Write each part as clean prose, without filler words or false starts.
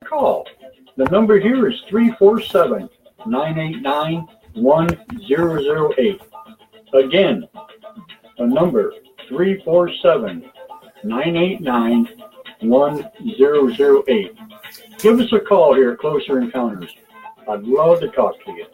call. The number here is 347-989-1008. Again, the number 347-989-1008. Give us a call here at Closer Encounters. I'd love to talk to you.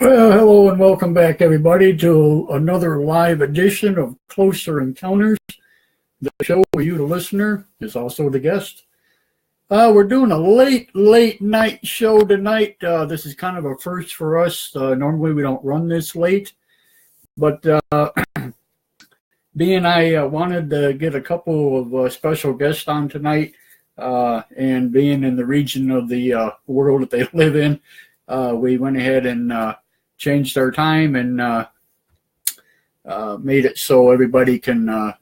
Well, hello and welcome back, everybody, to another live edition of Closer Encounters, the show where you, the listener, is also the guest. We're doing a late night show tonight. This is kind of a first for us. Normally we don't run this late, but B and I wanted to get a couple of special guests on tonight, and being in the region of the world that they live in, we went ahead and changed our time and made it so everybody can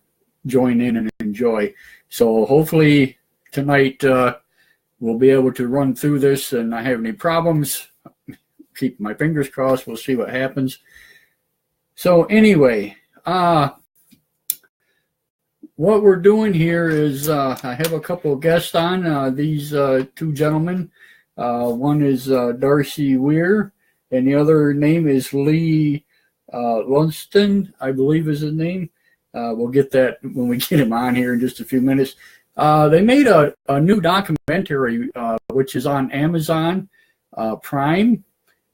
join in and enjoy. So hopefully tonight we'll be able to run through this and not have any problems. Keep my fingers crossed. We'll see what happens. So anyway, what we're doing here is I have a couple of guests on. These two gentlemen. One is Darcy Weir, and the other name is Lustig, I believe is his name. We'll get that when we get him on here in just a few minutes. They made a new documentary, which is on Amazon Prime.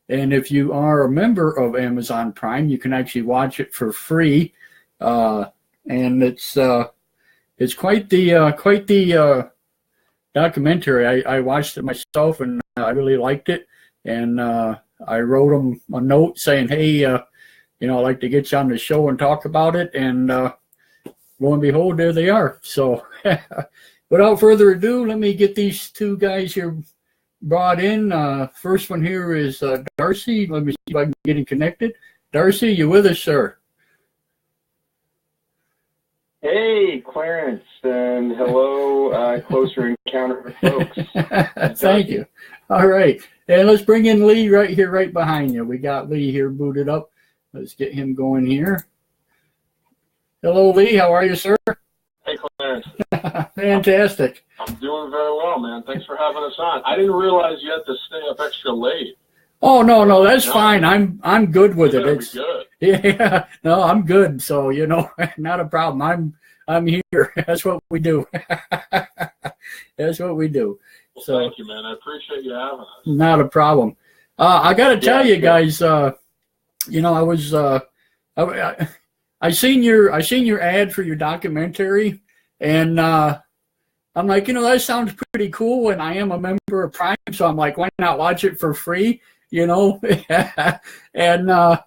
And if you are a member of Amazon Prime, you can actually watch it for free. And it's quite the documentary. I watched it myself, and I really liked it. And I wrote them a note saying, hey, I'd like to get you on the show and talk about it. And lo and behold, there they are. So without further ado, let me get these two guys here brought in. First one here is Darcy. Let me see if I can get him connected. Darcy, you with us, sir? Hey, Clarence, and hello, Closer Encounter folks. Thank you. All right. And let's bring in Lee right here, right behind you. We got Lee here booted up. Let's get him going here. Hello, Lee. How are you, sir? Hey, Clarence. Fantastic. I'm doing very well, man. Thanks for having us on. I didn't realize you had to stay up extra late. Oh, no, that's fine. I'm good with it. It's good. Yeah, no, I'm good. So, not a problem. I'm here. That's what we do. That's what we do. Well, so, thank you, man. I appreciate you having us. Not a problem. I got to tell you guys, I was, I seen your ad for your documentary, and I'm like, that sounds pretty cool, and I am a member of Prime, so I'm like, why not watch it for free, and I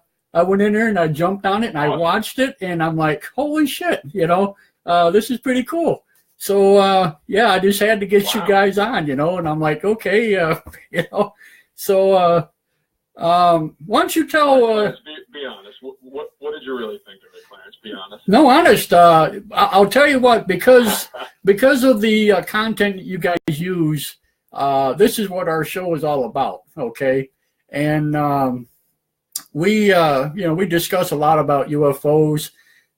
went in there and I jumped on it and I watched it, and I'm like, holy shit, this is pretty cool. So, I just had to get you guys on, and I'm like, okay, so, why don't you tell... be honest. What did you really think of it, Clarence? Be honest. No, honest. I'll tell you what, because of the content you guys use, this is what our show is all about, okay? And we discuss a lot about UFOs,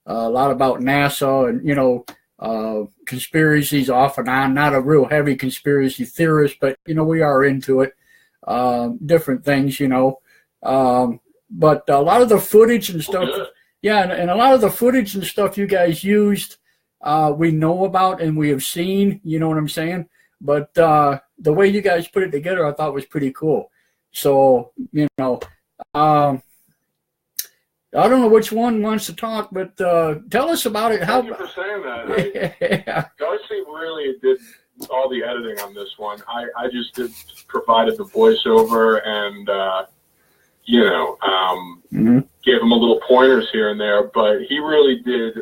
a lot about NASA, and, conspiracies off and on. Not a real heavy conspiracy theorist, but, we are into it. Different things, but a lot of the footage and stuff, and a lot of the footage and stuff you guys used, we know about and we have seen, you know what I'm saying? But the way you guys put it together, I thought was pretty cool. So, I don't know which one wants to talk, but tell us about it. Thank you for saying that. Darcy really did all the editing on this one. I just provided the voiceover and, gave him a little pointers here and there, but he really did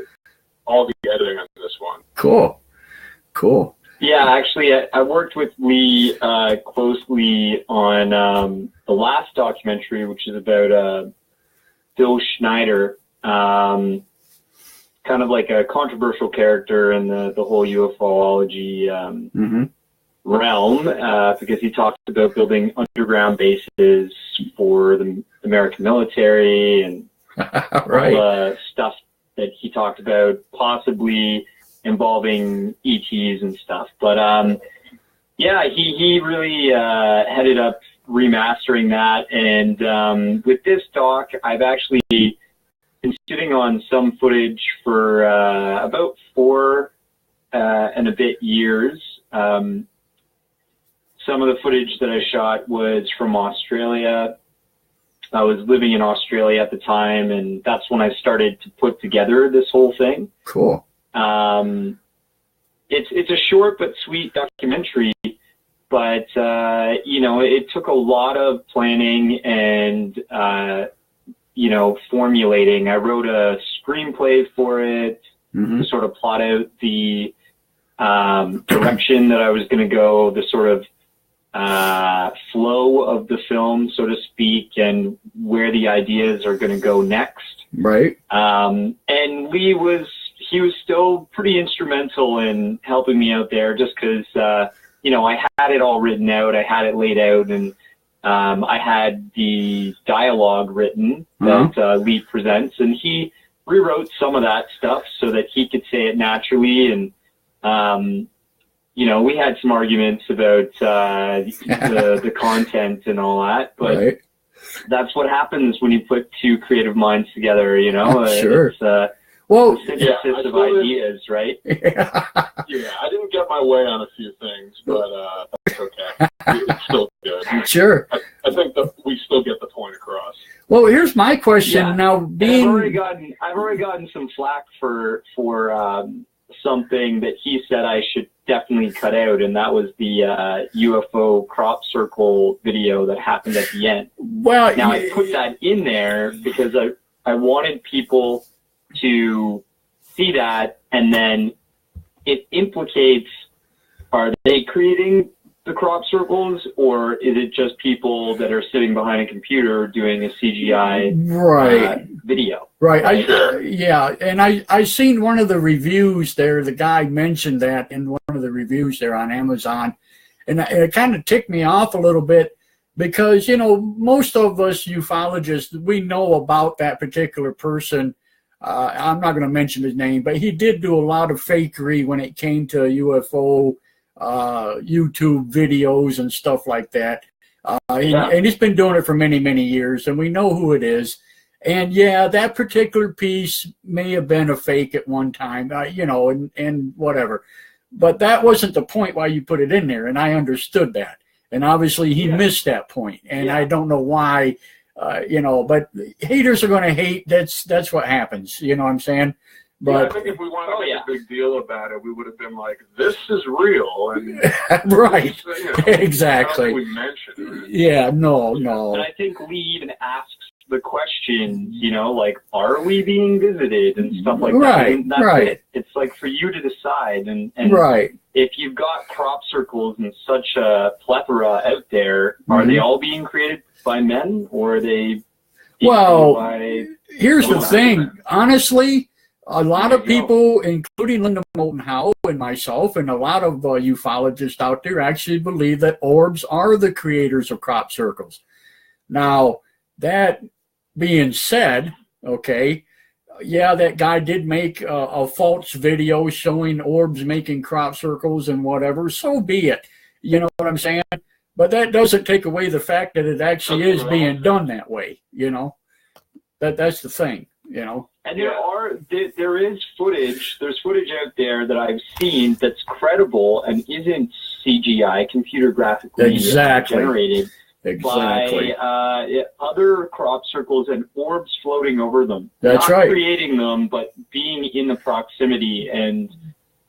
all the editing on this one. Cool. Yeah, actually, I worked with Lee closely on the last documentary, which is about Bill Schneider. kind of like a controversial character in the whole UFOlogy realm, because he talks about building underground bases for the American military and right. all the stuff that he talked about, possibly involving ETs and stuff. But yeah, he really headed up remastering that. And with this doc, I've actually been sitting on some footage for about 4 and a bit years. Some of the footage that I shot was from Australia. I was living in Australia at the time, and that's when I started to put together this whole thing. Cool. It's a short but sweet documentary, but it took a lot of planning and formulating. I wrote a screenplay for it to sort of plot out the direction that I was going to go, the sort of flow of the film, so to speak, and where the ideas are going to go next. Right. And he was still pretty instrumental in helping me out there, just because, I had it all written out, I had it laid out, and I had the dialogue written that Lee presents, and he rewrote some of that stuff so that he could say it naturally. And we had some arguments about the content and all that, but right. That's what happens when you put two creative minds together, Sure. It's a synthesis of ideas, right? Yeah, I didn't get my way on a few things, but that's okay. It's still good. Sure. I think that we still get the point across. Well, here's my question now. I've already gotten some flack for something that he said I should definitely cut out, and that was the UFO crop circle video that happened at the end. Well, now I put that in there because I wanted people to see that, and then it implicates, are they creating the crop circles, or is it just people that are sitting behind a computer doing a CGI video? Right. And I seen one of the reviews there. The guy mentioned that in one of the reviews there on Amazon, and it kind of ticked me off a little bit because, most of us ufologists, we know about that particular person. I'm not going to mention his name, but he did do a lot of fakery when it came to UFO YouTube videos and stuff like that. And he's been doing it for many, many years, and we know who it is. And yeah, that particular piece may have been a fake at one time, and whatever. But that wasn't the point why you put it in there, and I understood that. And obviously he missed that point, and I don't know why, but haters are going to hate. That's what happens. You know what I'm saying? But I think if we wanted to make a big deal about it, we would have been like, "This is real," and right, exactly. We mentioned it. Yeah, no. And I think Lee even asks the questions, like, "Are we being visited?" and stuff like that. And that's it. It's like for you to decide, and right. If you've got crop circles and such a plethora out there, are they all being created by men, or are they? Here's the thing. Honestly, a lot of people, including Linda Moulton Howe and myself, and a lot of ufologists out there actually believe that orbs are the creators of crop circles. Now, that being said, that guy did make a false video showing orbs making crop circles and whatever. So be it. You know what I'm saying? But that doesn't take away the fact that it actually is being done that way. That's the thing. And there is footage. There's footage out there that I've seen that's credible and isn't CGI, computer graphically generated by other crop circles and orbs floating over them. That's not right. Creating them, but being in the proximity, and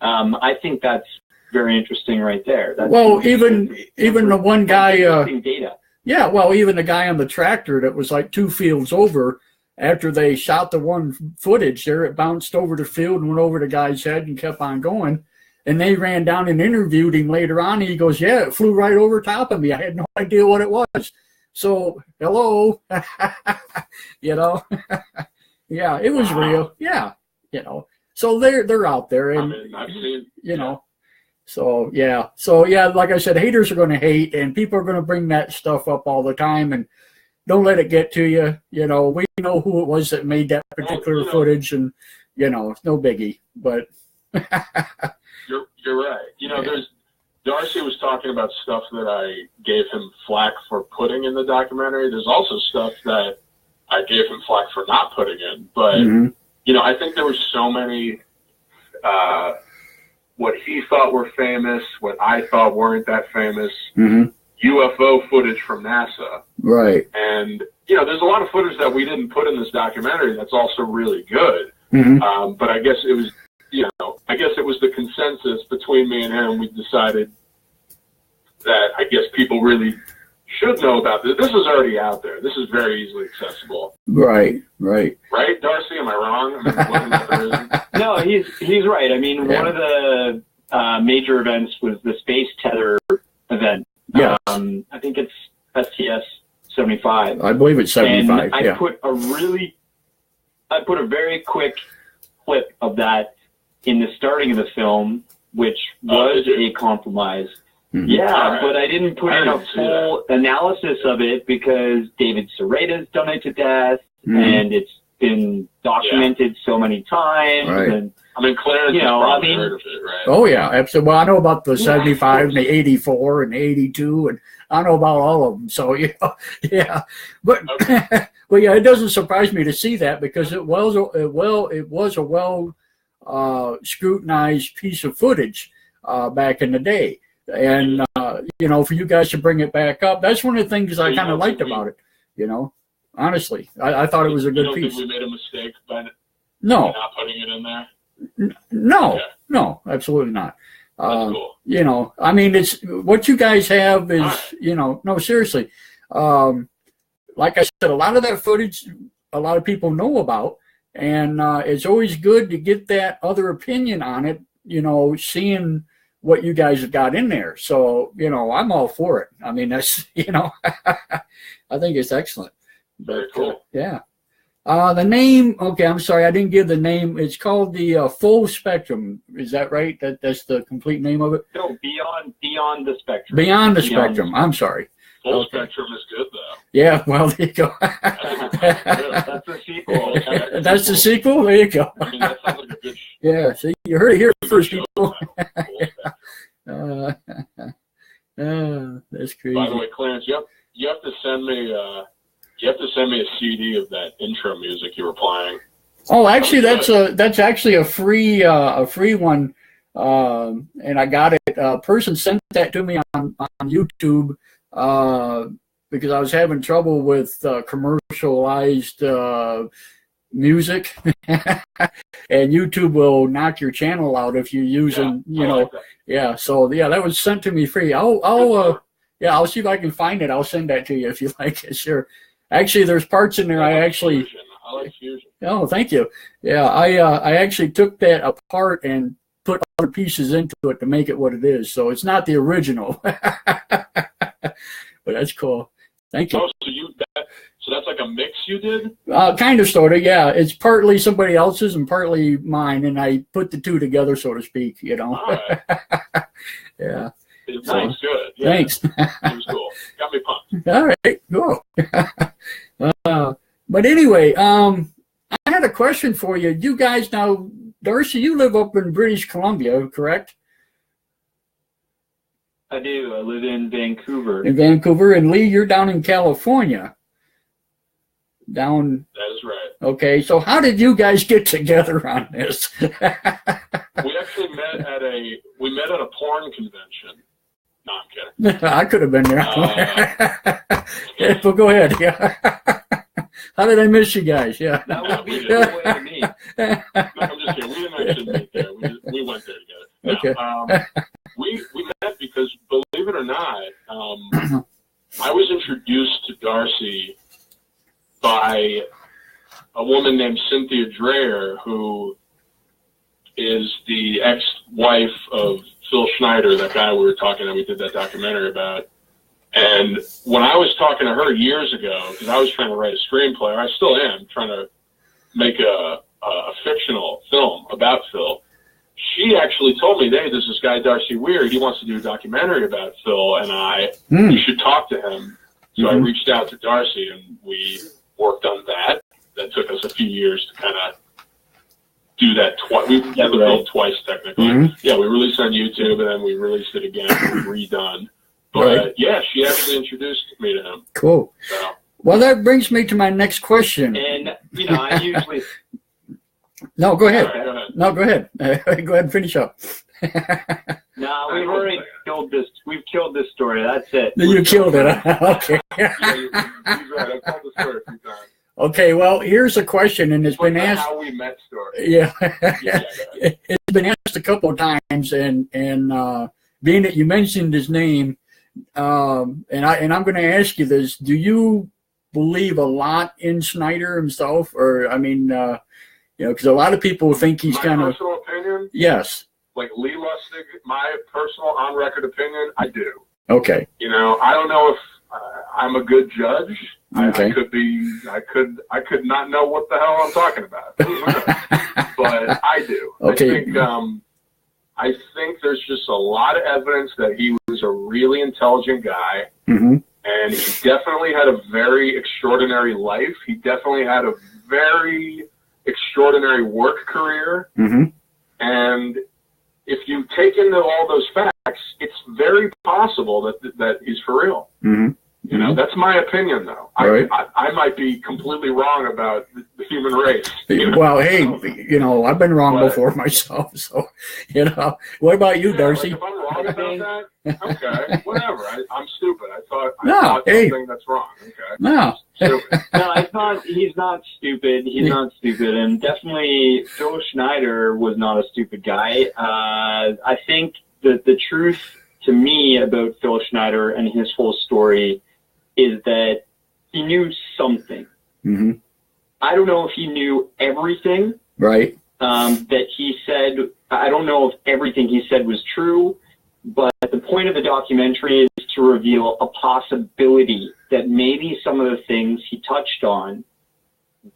I think that's very interesting right there. That's even the one guy. Data. Yeah, well, even the guy on the tractor that was like 2 fields over. After they shot the one footage there, it bounced over the field and went over the guy's head and kept on going. And they ran down and interviewed him later on. And he goes, yeah, it flew right over top of me. I had no idea what it was. So, hello. Yeah, it was real. Yeah, So they're out there, and I've seen, you know. So yeah, like I said, haters are going to hate, and people are going to bring that stuff up all the time, and don't let it get to you. You know, we know who it was that made that particular footage, and you know, it's no biggie. But you're right. You know, Darcy was talking about stuff that I gave him flack for putting in the documentary. There's also stuff that I gave him flack for not putting in. But, you know, I think there were so many, what he thought were famous, what I thought weren't that famous, UFO footage from NASA. Right. And, you know, there's a lot of footage that we didn't put in this documentary that's also really good. But I guess it was, you know, it was the consensus between me and him. We decided that I guess people really should know about this. This is already out there. This is very easily accessible. Right. Right, Darcy? Am I wrong? I mean, wasn't that the reason? No, he's right. I mean, one of the major events was the Space Tether event. Yeah. I think it's STS 75. I believe it's 75. And I put a very quick clip of that in the starting of the film, which was a compromise. Yeah, but I didn't put in a full analysis of it because David Serrata's done it to death, and it's been documented so many times. Right. And I mean, Clarence has probably heard of it, right? Oh, yeah, absolutely. Well, I know about the 75 and the 84 and the 82, and I know about all of them. So, yeah. But, well, yeah, it doesn't surprise me to see that because it was a well scrutinized piece of footage back in the day. And, you know, for you guys to bring it back up, that's one of the things I kind of liked about it, you know, honestly. I thought it was a good piece. Think we made a mistake by not putting it in there? No, absolutely not. That's cool. You know, I mean, it's what you guys have is, you know, no, seriously. Like I said, a lot of that footage, a lot of people know about, and it's always good to get that other opinion on it, you know, seeing what you guys have got in there. So, you know, I'm all for it. I mean, that's, you know, I think it's excellent. Very cool. Yeah. The name, okay, I'm sorry, I didn't give the name. It's called the Full Spectrum. Is that right? That's the complete name of it? No, Beyond the Spectrum. Beyond the Spectrum. I'm sorry. Full Spectrum is good, though. Yeah, well, there you go. That's the sequel. That's the sequel? There you go. I mean, that sounds like a good yeah, see, you heard it here first, people. That's crazy. By the way, Clarence, you have to send me a CD of that intro music you were playing. Oh, actually, that's actually a free one, and I got it. A person sent that to me on YouTube because I was having trouble with commercialized music, and YouTube will knock your channel out if you're using, you know, yeah. So yeah, that was sent to me free. I'll see if I can find it. I'll send that to you if you like it. Sure. Actually, there's parts in there I like Fusion. Oh, thank you. Yeah, I actually took that apart and put other pieces into it to make it what it is. So it's not the original, but that's cool. Thank you. Oh, so that's like a mix you did? Kind of, sort of, yeah. It's partly somebody else's and partly mine, and I put the two together, so to speak, you know. All right. Yeah. It sounds good. Yeah. Thanks. It was cool. Got me pumped. All right, cool. But anyway, I had a question for you. You guys now, Darcy, you live up in British Columbia, correct? I do. I live in Vancouver. In Vancouver, and Lee, you're down in California. That is right. Okay, so how did you guys get together on this? We actually met at a porn convention. No, I'm kidding. I could have been there. Yeah, but go ahead. Yeah. How did I miss you guys? Yeah. That would be the way to meet. No, I'm just kidding. We didn't actually meet there. We went there together. No, Okay. We met because, believe it or not, I was introduced to Darcy by a woman named Cynthia Dreyer, who is the ex-wife of Phil Schneider, that guy we were talking and we did that documentary about. And when I was talking to her years ago, because I was trying to write a screenplay, I still am trying to make a a fictional film about Phil. She actually told me, hey, there's this guy, Darcy Weir. He wants to do a documentary about Phil and I. You should talk to him. So I reached out to Darcy, and we worked on that. That took us a few years to kind of do that twice. We did the film twice, technically. Yeah, we released it on YouTube, and then we released it again, redone. But, yeah, she actually introduced me to him. Cool. So. Well, that brings me to my next question. And, you know, I usually... No, go ahead. Right, go ahead. No, go ahead. Go ahead and finish up. No, we've already killed this. We've killed this story. That's it. You killed it. Okay. Yeah, he's right. I've told the story a few times. Okay, well, here's a question, and it's been asked. How we met story. Yeah. Yeah, It's been asked a couple of times, and being that you mentioned his name, and I'm going to ask you this: do you believe a lot in Snyder himself, or I mean, you know, because a lot of people think he's kind of. My personal opinion. Yes. Like Lee Lustig, my personal on-record opinion, I do. Okay. You know, I don't know if I'm a good judge. Okay. I could not know what the hell I'm talking about. But I do. Okay. I think there's just a lot of evidence that he was a really intelligent guy. Mm-hmm. And he definitely had a very extraordinary life. He definitely had a very extraordinary work career. Mm-hmm. And if you take into all those facts, it's very possible that he's for real. Mm-hmm. You know, that's my opinion, though. Right. I might be completely wrong about the human race. You know? Well, hey, you know, I've been wrong before myself, so, you know. What about you, Darcy? Like if I'm wrong about that, okay, whatever. I'm stupid. I thought hey. something that's wrong. Okay. No. Stupid. No, he's not stupid. He's not stupid. And definitely Phil Schneider was not a stupid guy. I think that the truth to me about Phil Schneider and his whole story is that he knew something. Mm-hmm. I don't know if he knew everything. Right. That he said, I don't know if everything he said was true, but the point of the documentary is to reveal a possibility that maybe some of the things he touched on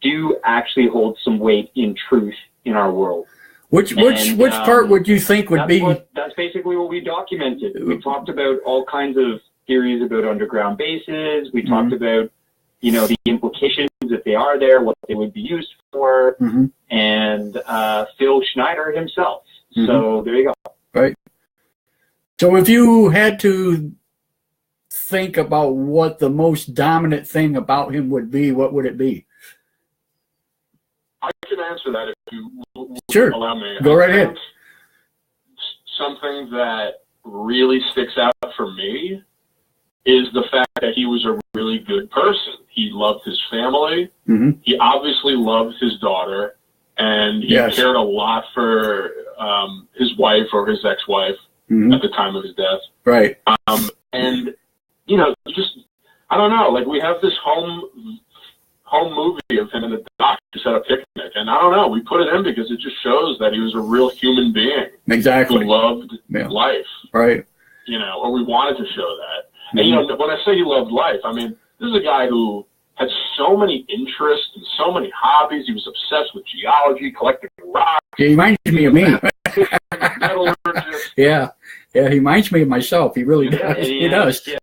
do actually hold some weight in truth in our world. Which part would you think would be? That's basically what we documented. We talked about all kinds of theories about underground bases. We talked about, you know, the implications if they are there, what they would be used for, and Phil Schneider himself. So there you go. Right. So if you had to think about what the most dominant thing about him would be, what would it be? I can answer that if you sure. allow me. Go right ahead. Something that really sticks out for me is the fact that he was a really good person. He loved his family. Mm-hmm. He obviously loved his daughter, and he cared a lot for his wife or his ex-wife at the time of his death. Right. And, you know, just, I don't know, like we have this home movie of him in the dock just at a picnic, and I don't know, we put it in because it just shows that he was a real human being. Exactly. Who loved life. Right. You know, or we wanted to show that. And, you know, when I say he loved life, I mean, this is a guy who had so many interests and so many hobbies. He was obsessed with geology, collecting rocks. He reminds me of me. Metallurgist. Yeah, he reminds me of myself. He really does. He does. He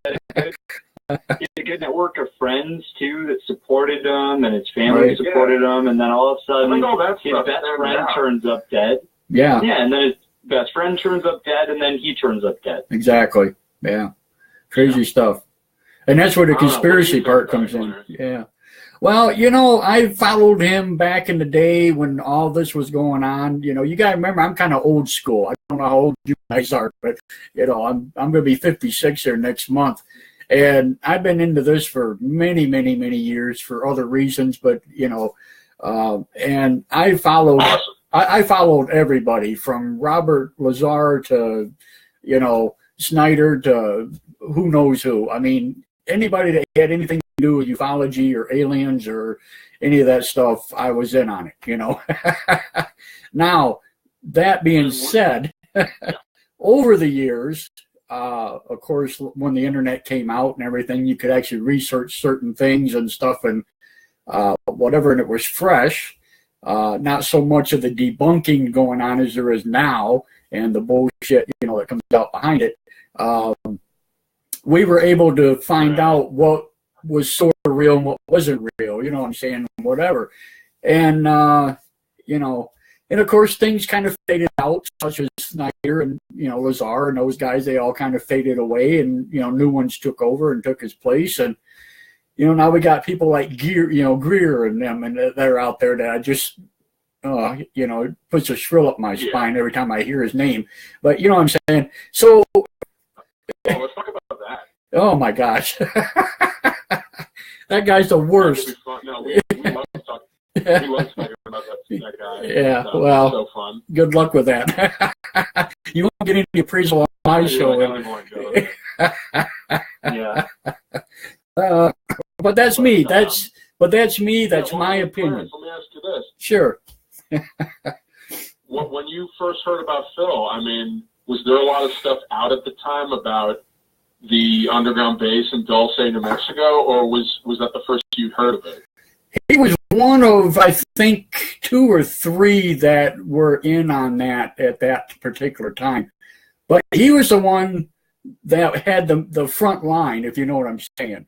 had a good network of friends, too, that supported him, and his family supported him, and then all of a sudden, his best friend turns up dead. Yeah. Yeah, and then his best friend turns up dead, and then he turns up dead. Exactly. Yeah. Crazy stuff. And that's where the conspiracy part comes in. Yeah. Well, you know, I followed him back in the day when all this was going on. You know, you got to remember, I'm kind of old school. I don't know how old you guys are, but, you know, I'm going to be 56 here next month. And I've been into this for many, many, many years for other reasons. But, you know, and I followed everybody from Robert Lazar to, you know, Snyder to who knows who. I mean, anybody that had anything to do with ufology or aliens or any of that stuff, I was in on it, you know. Now, that being said, over the years, of course, when the internet came out and everything, you could actually research certain things and stuff and whatever, and it was fresh. not so much of the debunking going on as there is now, and the bullshit, that comes out behind it. We were able to find out what was sort of real and what wasn't real, what I'm saying, whatever. And, and of course things kind of faded out, such as Snyder and, Lazar and those guys, they all kind of faded away, and, new ones took over and took his place. And, now we got people like Greer and them, and they're out there that I just, it puts a shrill up my spine every time I hear his name. But you know what I'm saying? So, let's talk about that. Oh my gosh. That guy's the worst. No, we love talking about that guy. Yeah, well, so fun. Good luck with that. You won't get any appraisal on my show. Yeah. But that's me. That's me. That's my opinion. Let me ask you this. Sure. When you first heard about Phil, was there a lot of stuff out at the time about the underground base in Dulce, New Mexico, or was that the first you'd heard of it? He was one of, I think, 2 or 3 that were in on that at that particular time. But he was the one that had the front line, if you know what I'm saying.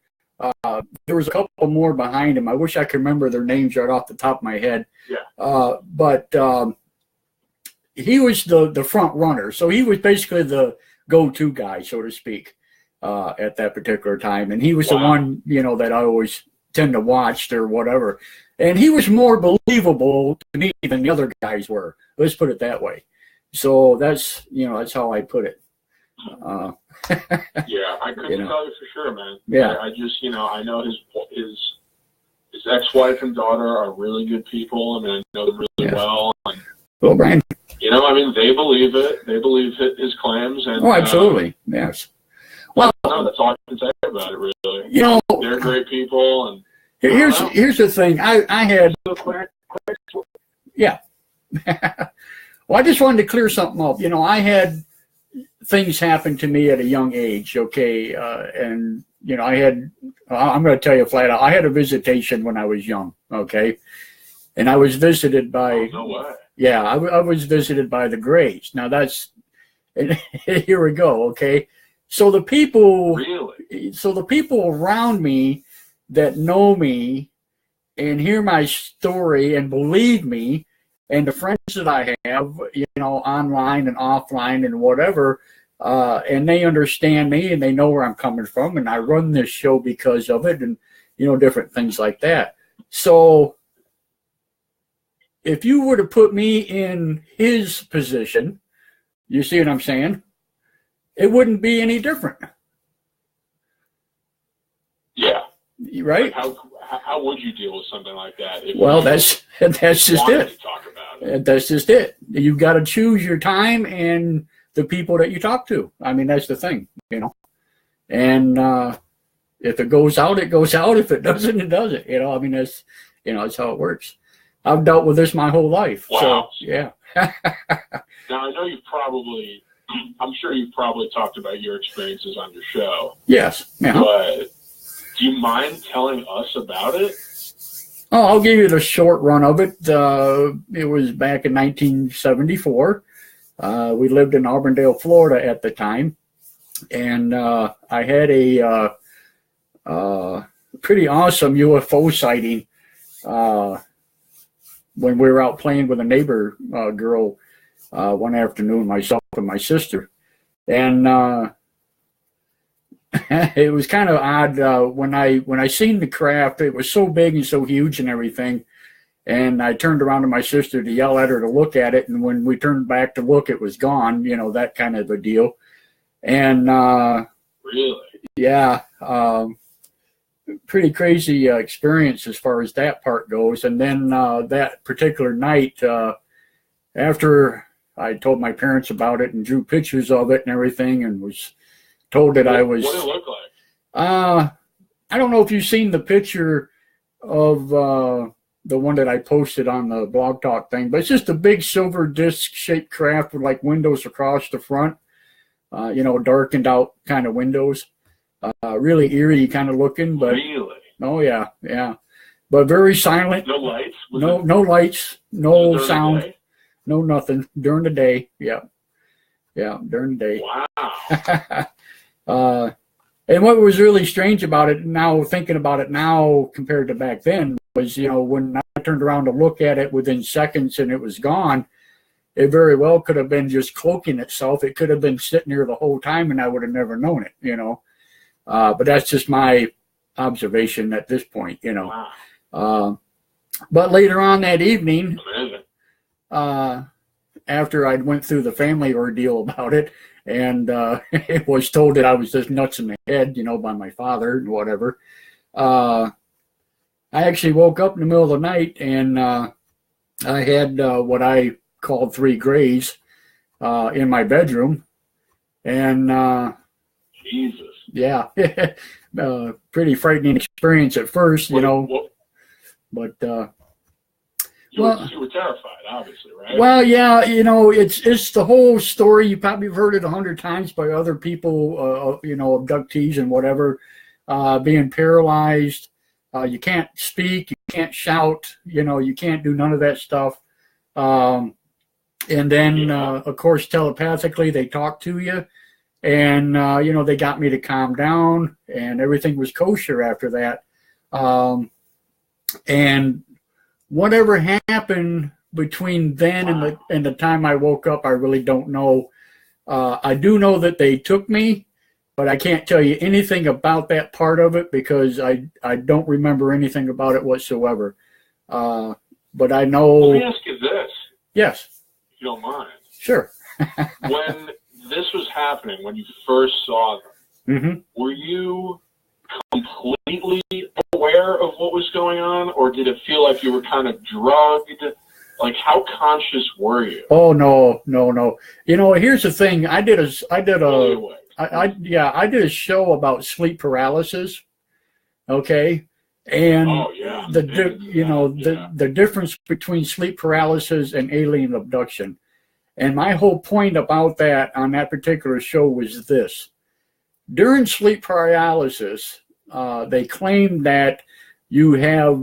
There was a couple more behind him. I wish I could remember their names right off the top of my head. Yeah. But he was the front runner. So he was basically the go-to guy, so to speak, at that particular time. And he was the one, that I always tend to watch or whatever. And he was more believable to me than the other guys were. Let's put it that way. So that's how I put it. Yeah, I couldn't tell you for sure, man. Yeah. I just, I know his ex-wife and daughter are really good people. I know them really well. And, well, Brian. They believe it. They believe his claims. And, absolutely. Yes. Well, that's all I can say about it, really. They're great people. And here's the thing. I had. Yeah. Well, I just wanted to clear something up. I had things happen to me at a young age, okay? And, I'm going to tell you flat out, I had a visitation when I was young, okay? And I was visited by... Oh, no way. Yeah, I was visited by the Greys. Now and here we go, okay? So the people... Really? So the people around me that know me and hear my story and believe me, and the friends that I have, online and offline and whatever, and they understand me and they know where I'm coming from, and I run this show because of it, and, different things like that. So if you were to put me in his position, you see what I'm saying? It wouldn't be any different. Yeah. Right? How would you deal with something like that? Well, that's just it. To talk about it? That's just it. You've got to choose your time and the people that you talk to. That's the thing, And if it goes out, it goes out. If it doesn't, it doesn't. That's how it works. I've dealt with this my whole life. Wow. So, yeah. Now, I know I'm sure you've probably talked about your experiences on your show. Yes. Yeah. But do you mind telling us about it? Oh, I'll give you the short run of it. It was back in 1974. We lived in Auburndale, Florida at the time. And I had a pretty awesome UFO sighting when we were out playing with a neighbor girl one afternoon, myself and my sister. And it was kind of odd when I seen the craft. It was so big and so huge and everything. And I turned around to my sister to yell at her to look at it. And when we turned back to look, it was gone, that kind of a deal. And really? Yeah, pretty crazy experience as far as that part goes. And then that particular night, after I told my parents about it and drew pictures of it and everything, and was told that I was... What did it look like? I don't know if you've seen the picture of the one that I posted on the Blogtalk thing, but it's just a big silver disc-shaped craft with like windows across the front, darkened out kind of windows. Really eerie kind of looking, but... Really? Oh, yeah, yeah. but very silent. No lights? No lights, no sound, no nothing during the day. Yeah, during the day. Wow. And what was really strange about it now, thinking about it now compared to back then, was, when I turned around to look at it within seconds and it was gone, it very well could have been just cloaking itself. It could have been sitting there the whole time and I would have never known it, But that's just my observation at this point, Wow. But later on that evening, after I went through the family ordeal about it, and it was told that I was just nuts in the head, by my father and whatever. I actually woke up in the middle of the night, and I had what I called 3 grays in my bedroom. And Jesus. Yeah, pretty frightening experience at first, but you were terrified, obviously, right? Well, yeah, it's the whole story. You probably have heard it 100 times by other people, abductees and whatever, being paralyzed. You can't speak, you can't shout, you can't do none of that stuff. And then, of course, telepathically, they talk to you. And, they got me to calm down, and everything was kosher after that. And whatever happened between then and the time I woke up, I really don't know. I do know that they took me, but I can't tell you anything about that part of it because I don't remember anything about it whatsoever. But I know. Let me ask you this. Yes. If you don't mind. Sure. When this was happening, when you first saw them, were you completely aware of what was going on, or did it feel like you were kind of drugged? Like, how conscious were you? Oh, no. Here's the thing. I did a show about sleep paralysis. Okay. And the difference between sleep paralysis and alien abduction. And my whole point about that on that particular show was this. During sleep paralysis, they claim that you have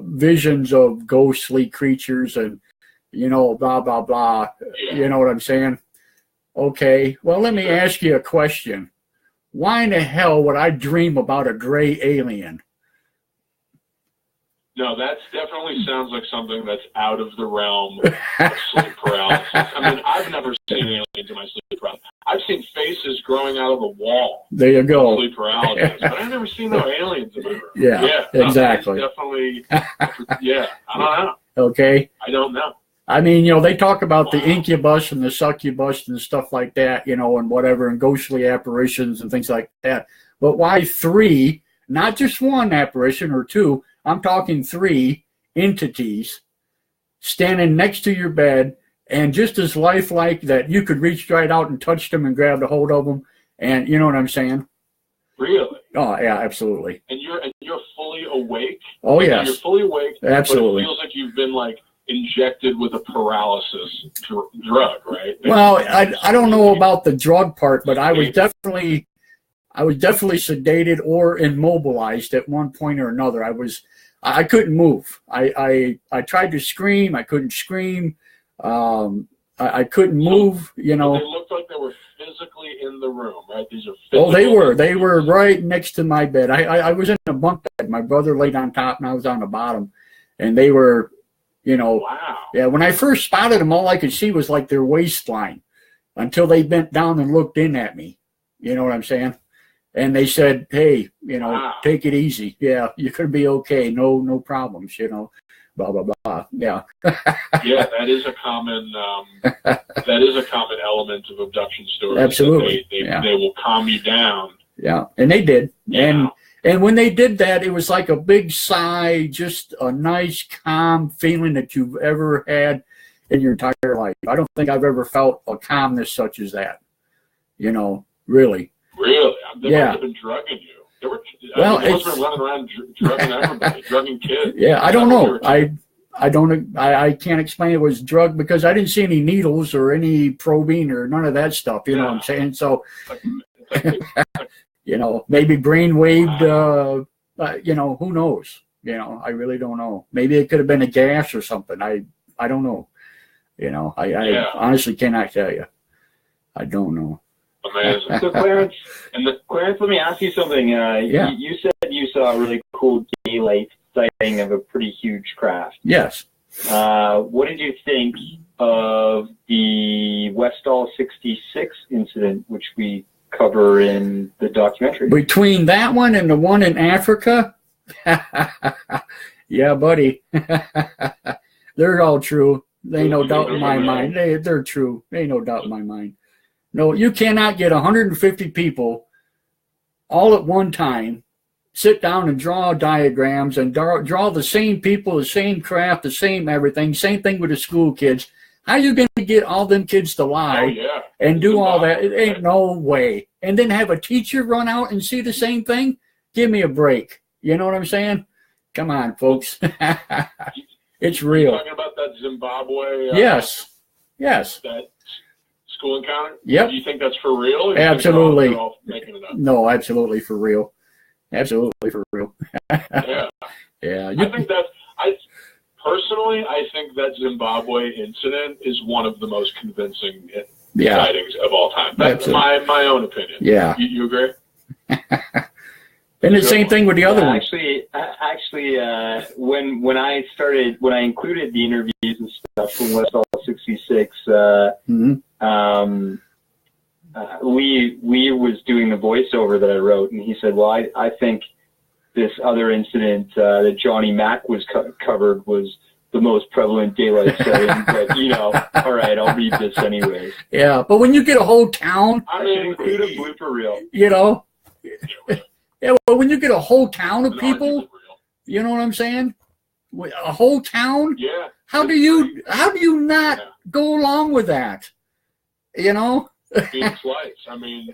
visions of ghostly creatures and, blah, blah, blah. Yeah. You know what I'm saying? Okay. Well, let me ask you a question. Why in the hell would I dream about a gray alien? No, that definitely sounds like something that's out of the realm of sleep paralysis. I mean, I've never seen aliens in my sleep paralysis. I've seen faces growing out of the wall. There you go. Sleep paralysis, but I've never seen no aliens in my room. Yeah, exactly. Definitely. Yeah, I don't know. Okay. I don't know. I mean, they talk about the incubus and the succubus and stuff like that, and whatever, and ghostly apparitions and things like that. But why 3, not just 1 apparition or 2? I'm talking 3 entities standing next to your bed and just as lifelike that you could reach right out and touch them and grab a hold of them. And you know what I'm saying? Really? Oh, yeah, absolutely. And you're fully awake? Oh, yes. You're fully awake. Absolutely. But it feels like you've been injected with a paralysis drug, right? Well, I don't know about the drug part, but I was definitely sedated or immobilized at one point or another. I couldn't move. I tried to scream. I couldn't scream. I couldn't move, They looked like they were physically in the room, right? These are physical. Oh, they were. They were right next to my bed. I was in a bunk bed. My brother laid on top and I was on the bottom. And they were, Wow. Yeah, when I first spotted them, all I could see was like their waistline until they bent down and looked in at me. You know what I'm saying? And they said, hey, Wow. Take it easy. Yeah, you could be okay. No problems, blah, blah, blah. Yeah. Yeah, that is a common element of abduction stories. Absolutely. They will calm you down. Yeah, and they did. Yeah. And when they did that, it was like a big sigh, just a nice, calm feeling that you've ever had in your entire life. I don't think I've ever felt a calmness such as that. Really. Really? They must have been drugging you. They must have been running around drugging everybody, drugging kids. Yeah, I don't know. I can't explain it was drug because I didn't see any needles or any probing or none of that stuff. You know what I'm saying? So, maybe brainwaved. Who knows? You know, I really don't know. Maybe it could have been a gas or something. I don't know. You know, I honestly cannot tell you. I don't know. Amazing. So Clarence, let me ask you something. You said you saw a really cool daylight sighting of a pretty huge craft. Yes. What did you think of the Westall 66 incident, which we cover in the documentary? Between that one and the one in Africa, yeah, buddy, they're all true. There ain't no doubt in my mind. They're true. There ain't no doubt in my mind. No, you cannot get 150 people all at one time, sit down and draw diagrams and draw the same people, the same craft, the same everything. Same thing with the school kids. How are you going to get all them kids to lie and do all that? It ain't no way. And then have a teacher run out and see the same thing? Give me a break. You know what I'm saying? Come on, folks. It's real. You're talking about that Zimbabwe? Yes. That school encounter? Yep. Do you think that's for real? Or Absolutely. they're all making it up? No, absolutely for real. Absolutely for real. Yeah. Yeah. Personally, I think that Zimbabwe incident is one of the most convincing sightings of all time. That's my own opinion. Yeah. You agree? And the same thing with the other one. Actually, when I included the interviews and stuff from Westall 66, Lee was doing the voiceover that I wrote, and he said, "Well, I think this other incident that Johnny Mack was covered was the most prevalent daylight sighting." But all right, I'll read this anyways. Yeah, but when you get a whole town, I should include a blooper reel. Yeah, well, when you get a whole town of people, you know what I'm saying? A whole town. Yeah. How do you not go along with that? Phoenix Lights. I mean,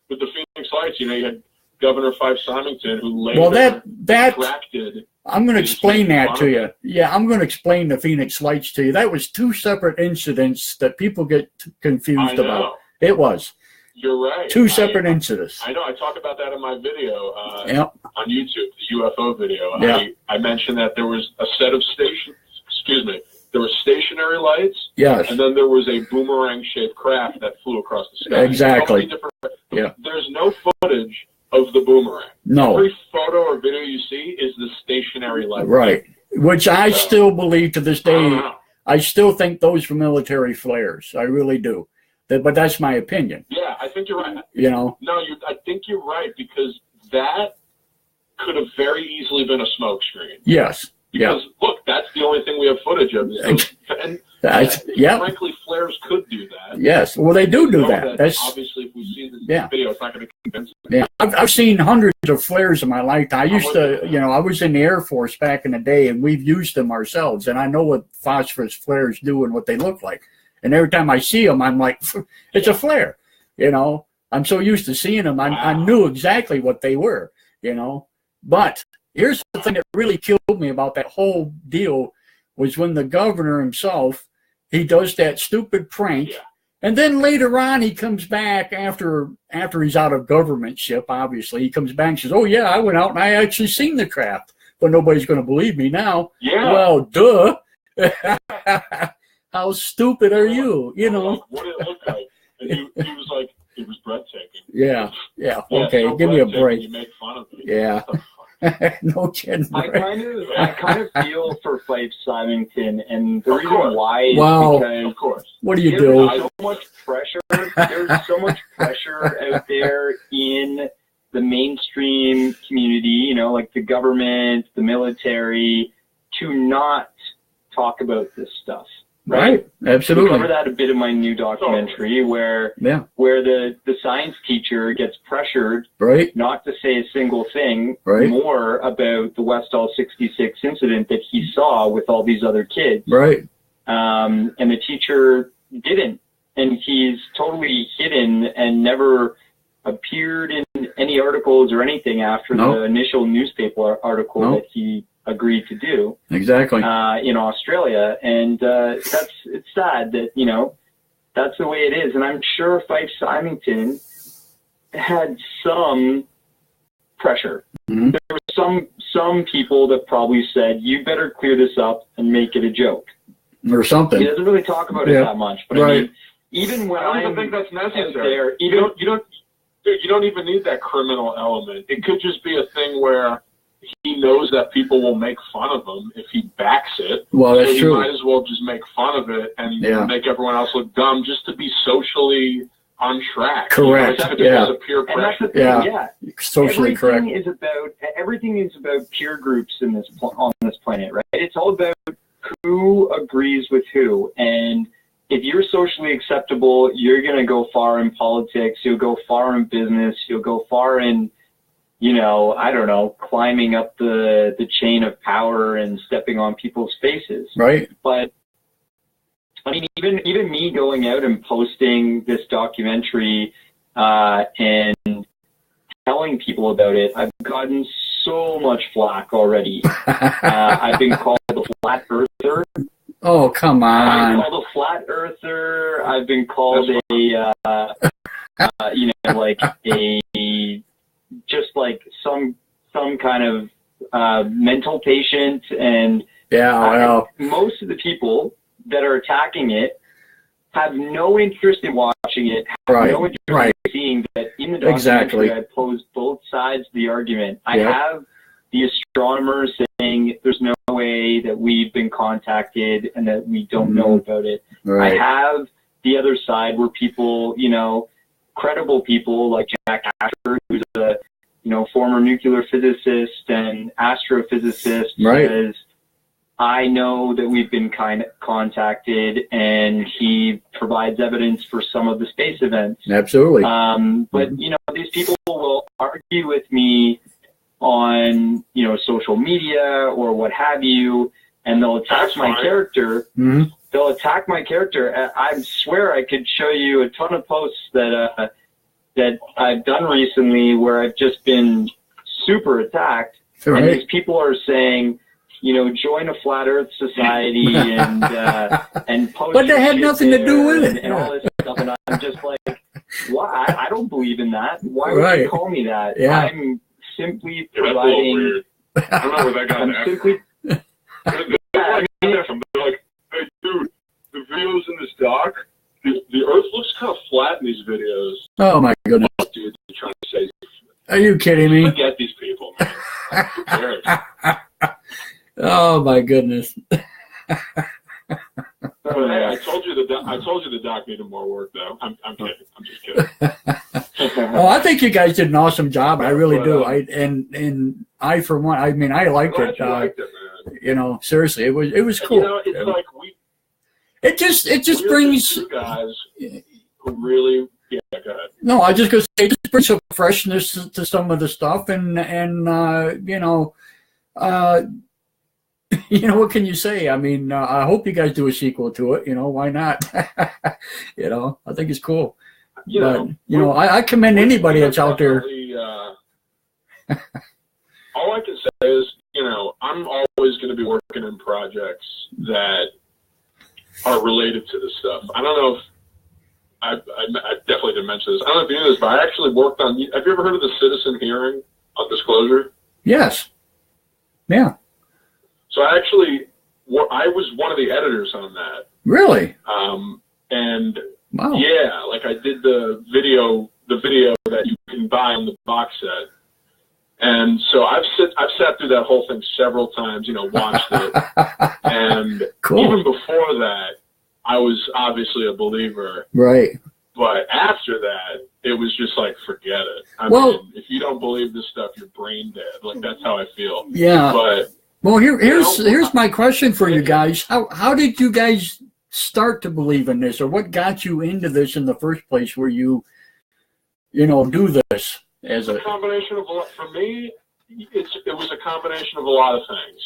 with the Phoenix Lights, you had Governor Fife Symington who later retracted. I'm going to explain that to you. Yeah, I'm going to explain the Phoenix Lights to you. That was two separate incidents that people get confused about. It was. You're right. Two separate incidents. I know. I talk about that in my video on YouTube, the UFO video. Yeah. I mentioned that there was a set of there were stationary lights. Yes. And then there was a boomerang-shaped craft that flew across the sky. Exactly. There's no footage of the boomerang. No. Every photo or video you see is the stationary light. Right. Which I still believe to this day. I still think those were military flares. I really do. But that's my opinion. Yeah, I think you're right. No, I think you're right, because that could have very easily been a smoke screen. Yes. Because look, that's the only thing we have footage of. And frankly, flares could do that. Yes. Well, they do that. That's obviously, if we see this video, it's not going to convince us. Yeah, I've seen hundreds of flares in my lifetime. I used to, I was in the Air Force back in the day, and we've used them ourselves, and I know what phosphorus flares do and what they look like. And every time I see them, I'm like, it's a flare. I'm so used to seeing them. I knew exactly what they were. But here's the thing that really killed me about that whole deal was when the governor himself, he does that stupid prank. Yeah. And then later on, he comes back after he's out of governmentship, obviously. He comes back and says, "Oh, yeah, I went out and I actually seen the craft." But nobody's going to believe me now. Yeah. Well, duh. How stupid are you? What did it look like? And he was like, it was breathtaking. Yeah. Okay, so give me a break. You make fun of me. Yeah. No kidding. I kind of feel for Fife Symington, and the reason why is because, of course, what do you do? There's so much pressure. There's so much pressure out there in the mainstream community, like the government, the military, to not talk about this stuff. Right. Absolutely. We cover that a bit in my new documentary where the science teacher gets pressured not to say a single thing more about the Westall 66 incident that he saw with all these other kids. Right. And the teacher didn't. And he's totally hidden and never appeared in any articles or anything after the initial newspaper article that he agreed to do exactly in Australia, and it's sad that that's the way it is. And I'm sure Fife Symington had some pressure. Mm-hmm. There was some people that probably said, you better clear this up and make it a joke. Or something. He doesn't really talk about it that much. But I mean, even when I don't think that's necessary. You don't even need that criminal element. It could just be a thing where he knows that people will make fun of him if he backs it. Well, that's true. He might as well just make fun of it and make everyone else look dumb just to be socially on track. Correct. Because of peer pressure. Socially correct. Everything is about peer groups on this planet, right? It's all about who agrees with who. And if you're socially acceptable, you're going to go far in politics. You'll go far in business. You'll go far in, I don't know, climbing up the chain of power and stepping on people's faces. Right. But I mean, even me going out and posting this documentary and telling people about it, I've gotten so much flack already. I've been called a flat earther. Oh, come on. I've been called a flat earther. I've been called some kind of mental patient. And most of the people that are attacking it have no interest in watching it, have no interest in seeing that in the documentary I posed both sides of the argument. I have the astronomer saying there's no way that we've been contacted and that we don't know about it. Right. I have the other side where people, credible people like Jack Asher, who's a former nuclear physicist and astrophysicist, says, I know that we've been contacted, and he provides evidence for some of the space events. Absolutely. But, these people will argue with me on, social media or what have you, and they'll attack my character. Mm-hmm. They'll attack my character. I swear I could show you a ton of posts that I've done recently where I've just been super attacked. Right. And these people are saying, join a flat Earth society and post. But they had nothing to do with it. And all this stuff, and I'm just like, why? I don't believe in that. Why would you call me that? Yeah. I'm simply providing. I don't know where that got I'm simply. They're like, hey, dude, the videos in this doc, the Earth looks kind of flat in these videos. Oh my goodness! Dude, you're trying to say. Are you kidding me? Forget these people, man. Who cares? Oh my goodness! Hey, I told you the doc needed more work, though. I'm kidding. I'm just kidding. Oh, I think you guys did an awesome job. I really do. I for one, I mean, I liked it. Liked it, man. Seriously, it was cool. It's like it just brings guys who really. Yeah, go ahead. No, I just gonna say it just brings some freshness to some of the stuff, and what can you say? I mean, I hope you guys do a sequel to it. Why not? I think it's cool. I commend anybody that's out there. All I can say is, I'm always going to be working in projects that are related to this stuff. I don't know if I definitely didn't mention this. I don't know if you knew this, but I actually worked on. Have you ever heard of the citizen hearing on disclosure? Yes. Yeah. So I was one of the editors on that. Really? And wow. Yeah, like I did the video that you can buy on the box set. And so I've sat through that whole thing several times, watched it. And cool. Even before that, I was obviously a believer. Right. But after that, it was just like, forget it. I mean, if you don't believe this stuff, you're brain dead. Like, that's how I feel. Yeah. But well, here's my question for you guys. How did you guys start to believe in this, or what got you into this in the first place, where you do this as a combination of for me? It was a combination of a lot of things.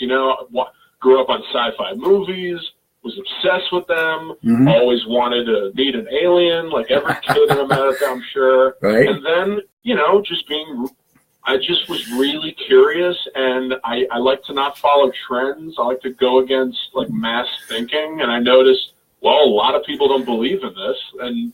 Grew up on sci-fi movies, was obsessed with them, always wanted to meet an alien, like every kid in America, I'm sure. Right. And then, I just was really curious, and I like to not follow trends. I like to go against like mass thinking, and I noticed, well, a lot of people don't believe in this, and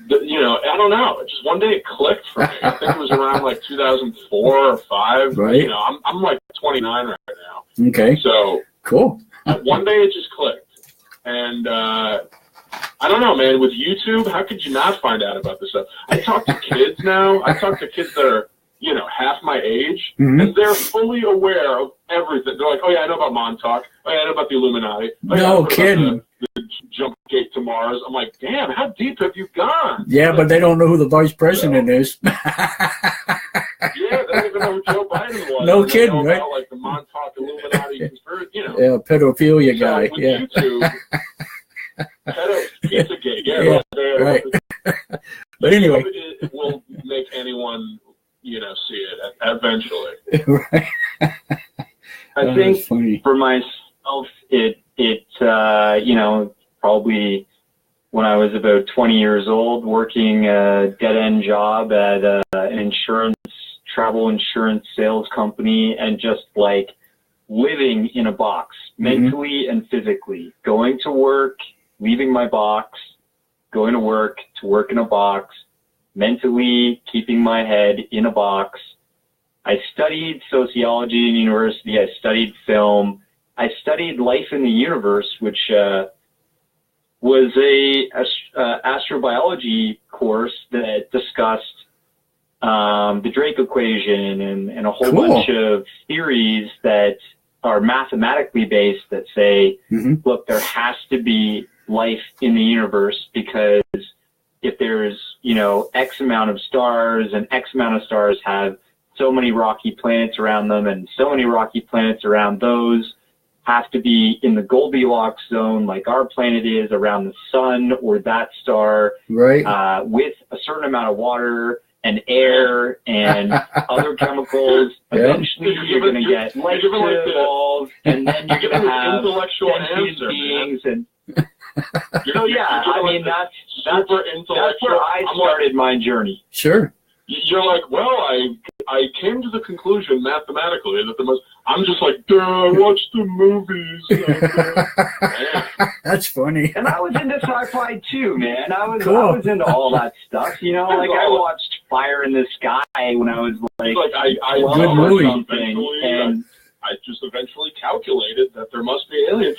I don't know. It just one day it clicked for me. I think it was around like 2004 or 5. Right. I'm like 29 right now. Okay. So cool. One day it just clicked. And I don't know, man, with YouTube, how could you not find out about this stuff? I talk to kids now. I talk to kids that are, half my age, and they're fully aware of everything. They're like, oh, yeah, I know about Montauk. Oh, yeah, I know about the Illuminati. Oh, yeah, no kidding. The jump gate to Mars. I'm like, damn, how deep have you gone? Yeah, but they don't know who the vice president is. Yeah, they don't even know who Joe Biden was. No kidding, right? About, like, the Montauk Illuminati conspiracy, Yeah, pedophilia guy. With yeah. YouTube, Pizzagate. Yeah, right. But anyway, it will make anyone, see it eventually. Right. I think for myself, it probably when I was about 20 years old, working a dead-end job at an travel insurance sales company, and just like living in a box, mentally and physically, going to work, leaving my box, going to work in a box, mentally keeping my head in a box. I studied sociology in university. I studied film. I studied life in the universe, which was a astrobiology course that discussed the Drake equation and a whole bunch of theories that are mathematically based that say, look, there has to be life in the universe, because if there's, X amount of stars, and X amount of stars have so many rocky planets around them, and so many rocky planets around those have to be in the Goldilocks zone, like our planet is around the sun or that star, right? With a certain amount of water and air and other chemicals. Eventually, you're going to get life to evolve, and then you're going to have sentient beings. And I mean, that's where I started my journey. Sure. You're like, well, I came to the conclusion mathematically that I'm just like, duh, I watched the movies. That's funny. And I was into sci-fi too, man. I was into all that stuff. I watched Fire in the Sky when I was like I good movie. And I just eventually calculated that there must be aliens.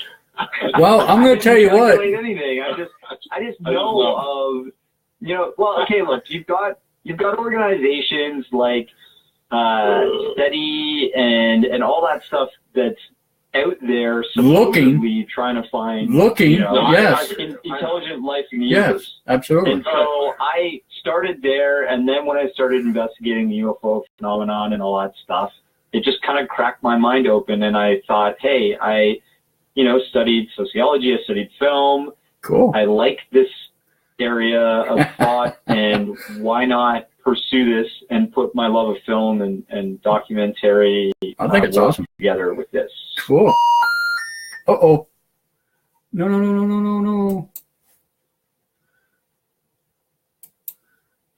Well, I'm going to tell you what. Anything. I just know of, well, okay, look, you've got organizations like SETI and all that stuff that's out there supposedly trying to find yes, intelligent life in the universe. Yes, absolutely. And so I started there, and then when I started investigating the UFO phenomenon and all that stuff, it just kind of cracked my mind open, and I thought, hey, I studied sociology, I studied film. Cool. I like this area of thought, and why not pursue this and put my love of film and documentary I think it's awesome together with this. Cool. Uh-oh. No.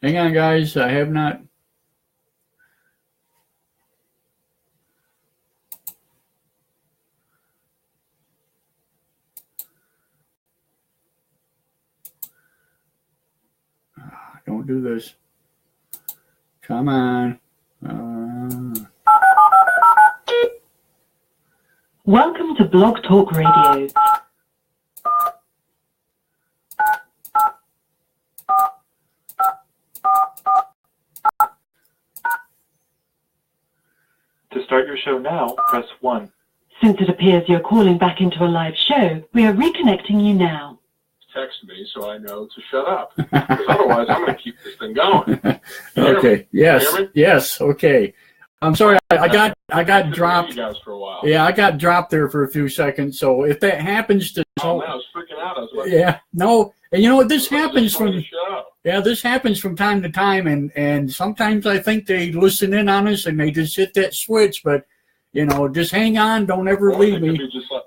Hang on, guys. I have not. Don't do this. Come on. Welcome to Blogtalk Radio. To start your show now, press 1. Since it appears you're calling back into a live show, we are reconnecting you now. Text me so I know to shut up. Because otherwise, I'm going to keep this thing going. Okay. Yes. Okay. I'm sorry. I got dropped. You guys for a while. Yeah, I got dropped there for a few seconds. So if that happens to, I was freaking out. I was like, yeah, no, and you know what? This happens from. Yeah, this happens from time to time, and sometimes I think they listen in on us and they just hit that switch, but. Just hang on. Don't ever leave me. Just like,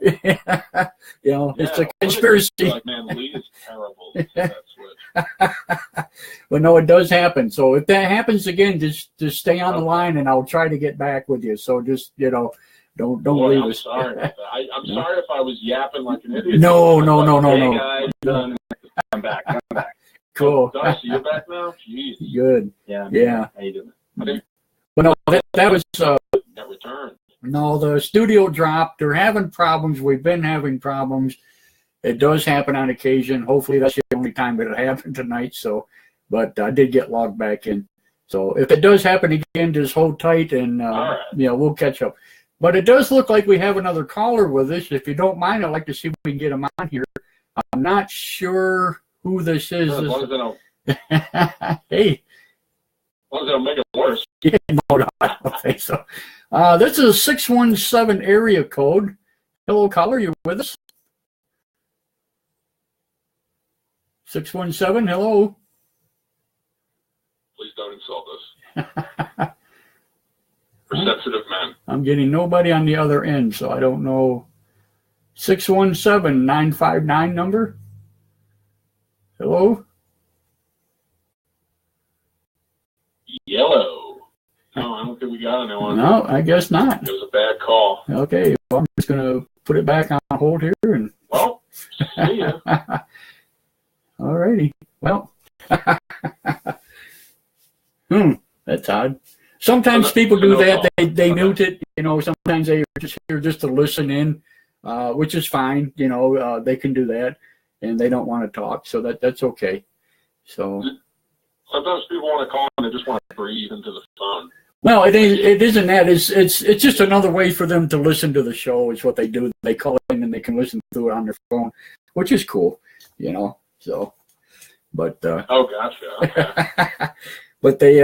it's a conspiracy. Like, man, Lee is terrible. That switch. But no, it does happen. So if that happens again, just stay on the line, and I'll try to get back with you. So just don't leave us. Sorry about that. I'm sorry if I was yapping like an idiot. No. Hey guys, I'm back. Cool. Darcy, you're back now. Jeez. Good. Yeah. How you doing? Well, no, that was. That returned. No, the studio dropped. They're having problems. We've been having problems. It does happen on occasion. Hopefully that's the only time it'll happen tonight. So, but I did get logged back in. So if it does happen again, just hold tight and we'll catch up. But it does look like we have another caller with us. If you don't mind, I'd like to see if we can get him on here. I'm not sure who this is. As long as they don't, hey. as long as they don't make it worse. Yeah, no, I don't think so. This is a 617 area code. Hello, caller. You with us? 617, hello. Please don't insult us. We're sensitive men. I'm getting nobody on the other end, so I don't know. 617-959 number. Hello? Yellow. No, I don't think we got anyone. No, I guess not. It was a bad call. Okay, well, I'm just going to put it back on hold here. And well, see ya. All righty. Well, that's odd. Sometimes people do that. They mute it. Sometimes they are just here just to listen in, which is fine. They can do that, and they don't want to talk, so that's okay. So sometimes people want to call and they just want to breathe into the phone. Well, it isn't that. It's just another way for them to listen to the show. It's what they do. They call in and they can listen to it on their phone, which is cool. So, but gotcha. Okay. But they,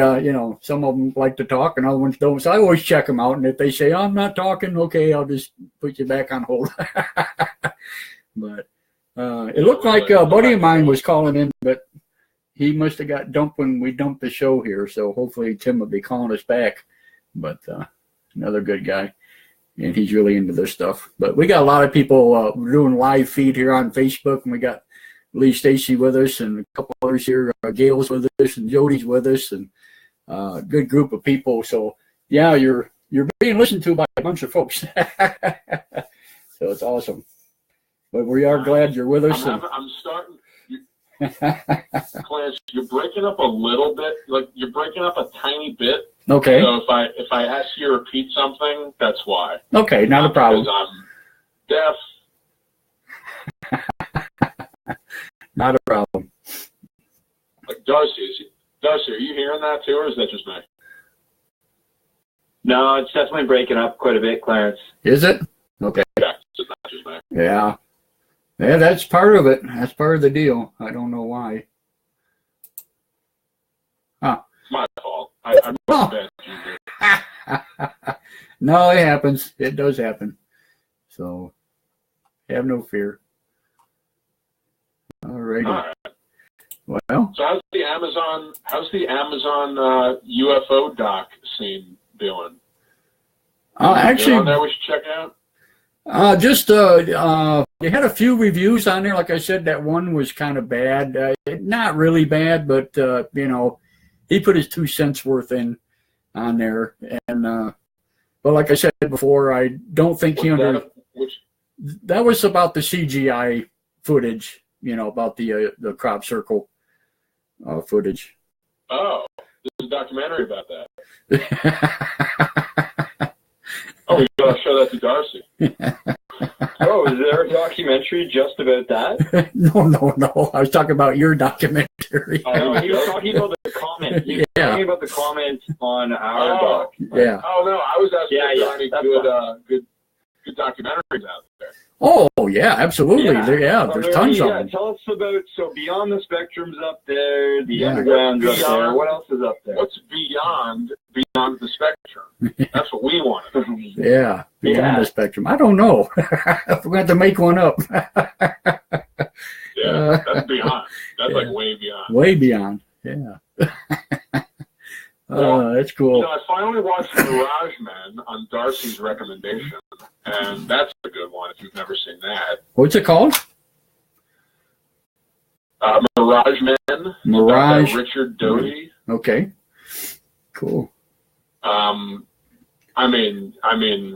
some of them like to talk and other ones don't. So I always check them out. And if they say, I'm not talking, okay, I'll just put you back on hold. But it looked like a buddy of mine was calling in, but he must have got dumped when we dumped the show here. So hopefully Tim will be calling us back. But another good guy. And he's really into this stuff. But we got a lot of people doing live feed here on Facebook. And we got Lee Stacy with us and a couple others here. Gail's with us and Jody's with us, and a good group of people. So yeah, you're being listened to by a bunch of folks. So it's awesome. But we are glad you're with us. I'm starting. Clarence, you're breaking up a little bit. Like you're breaking up a tiny bit. Okay. So if I ask you to repeat something, that's why. Okay, not a problem. Because I'm deaf. Not a problem. Like Darcy, are you hearing that too, or is that just me? No, it's definitely breaking up quite a bit, Clarence. Is it? Okay. Yeah, it's not just me. Yeah. Yeah, that's part of it. That's part of the deal. I don't know why. Huh. It's my fault. I must have been. No, it happens. It does happen. So, have no fear. All right. Well. So how's the Amazon UFO doc scene doing? Actually, on there we should check out. They had a few reviews on there. Like I said, that one was kind of bad. Not really bad, but he put his 2 cents worth in on there. And but like I said before, I don't think that was about the CGI footage. About the crop circle footage. Oh, there's a documentary about that. Oh, we gotta show that to Darcy. Oh, is there a documentary just about that? No. I was talking about your documentary. Oh, he was talking about the comment. He was talking about the comment on our doc. Yeah. Oh no, I was asking if there are any good documentaries out there. Oh, yeah, absolutely. There's tons of them. Tell us about, Beyond the Spectrum's up there, the Underground's up there. What else is up there? What's beyond the spectrum? That's what we want. Yeah, beyond the spectrum. I don't know. We're going to have to make one up. Yeah, that's beyond. That's like way beyond. Way beyond, yeah. That's cool. I finally watched Mirage Men on Darcy's recommendation, and that's a good one if you've never seen that. What's it called? Mirage Men. Mirage. Richard Doty. Okay. Cool. I mean,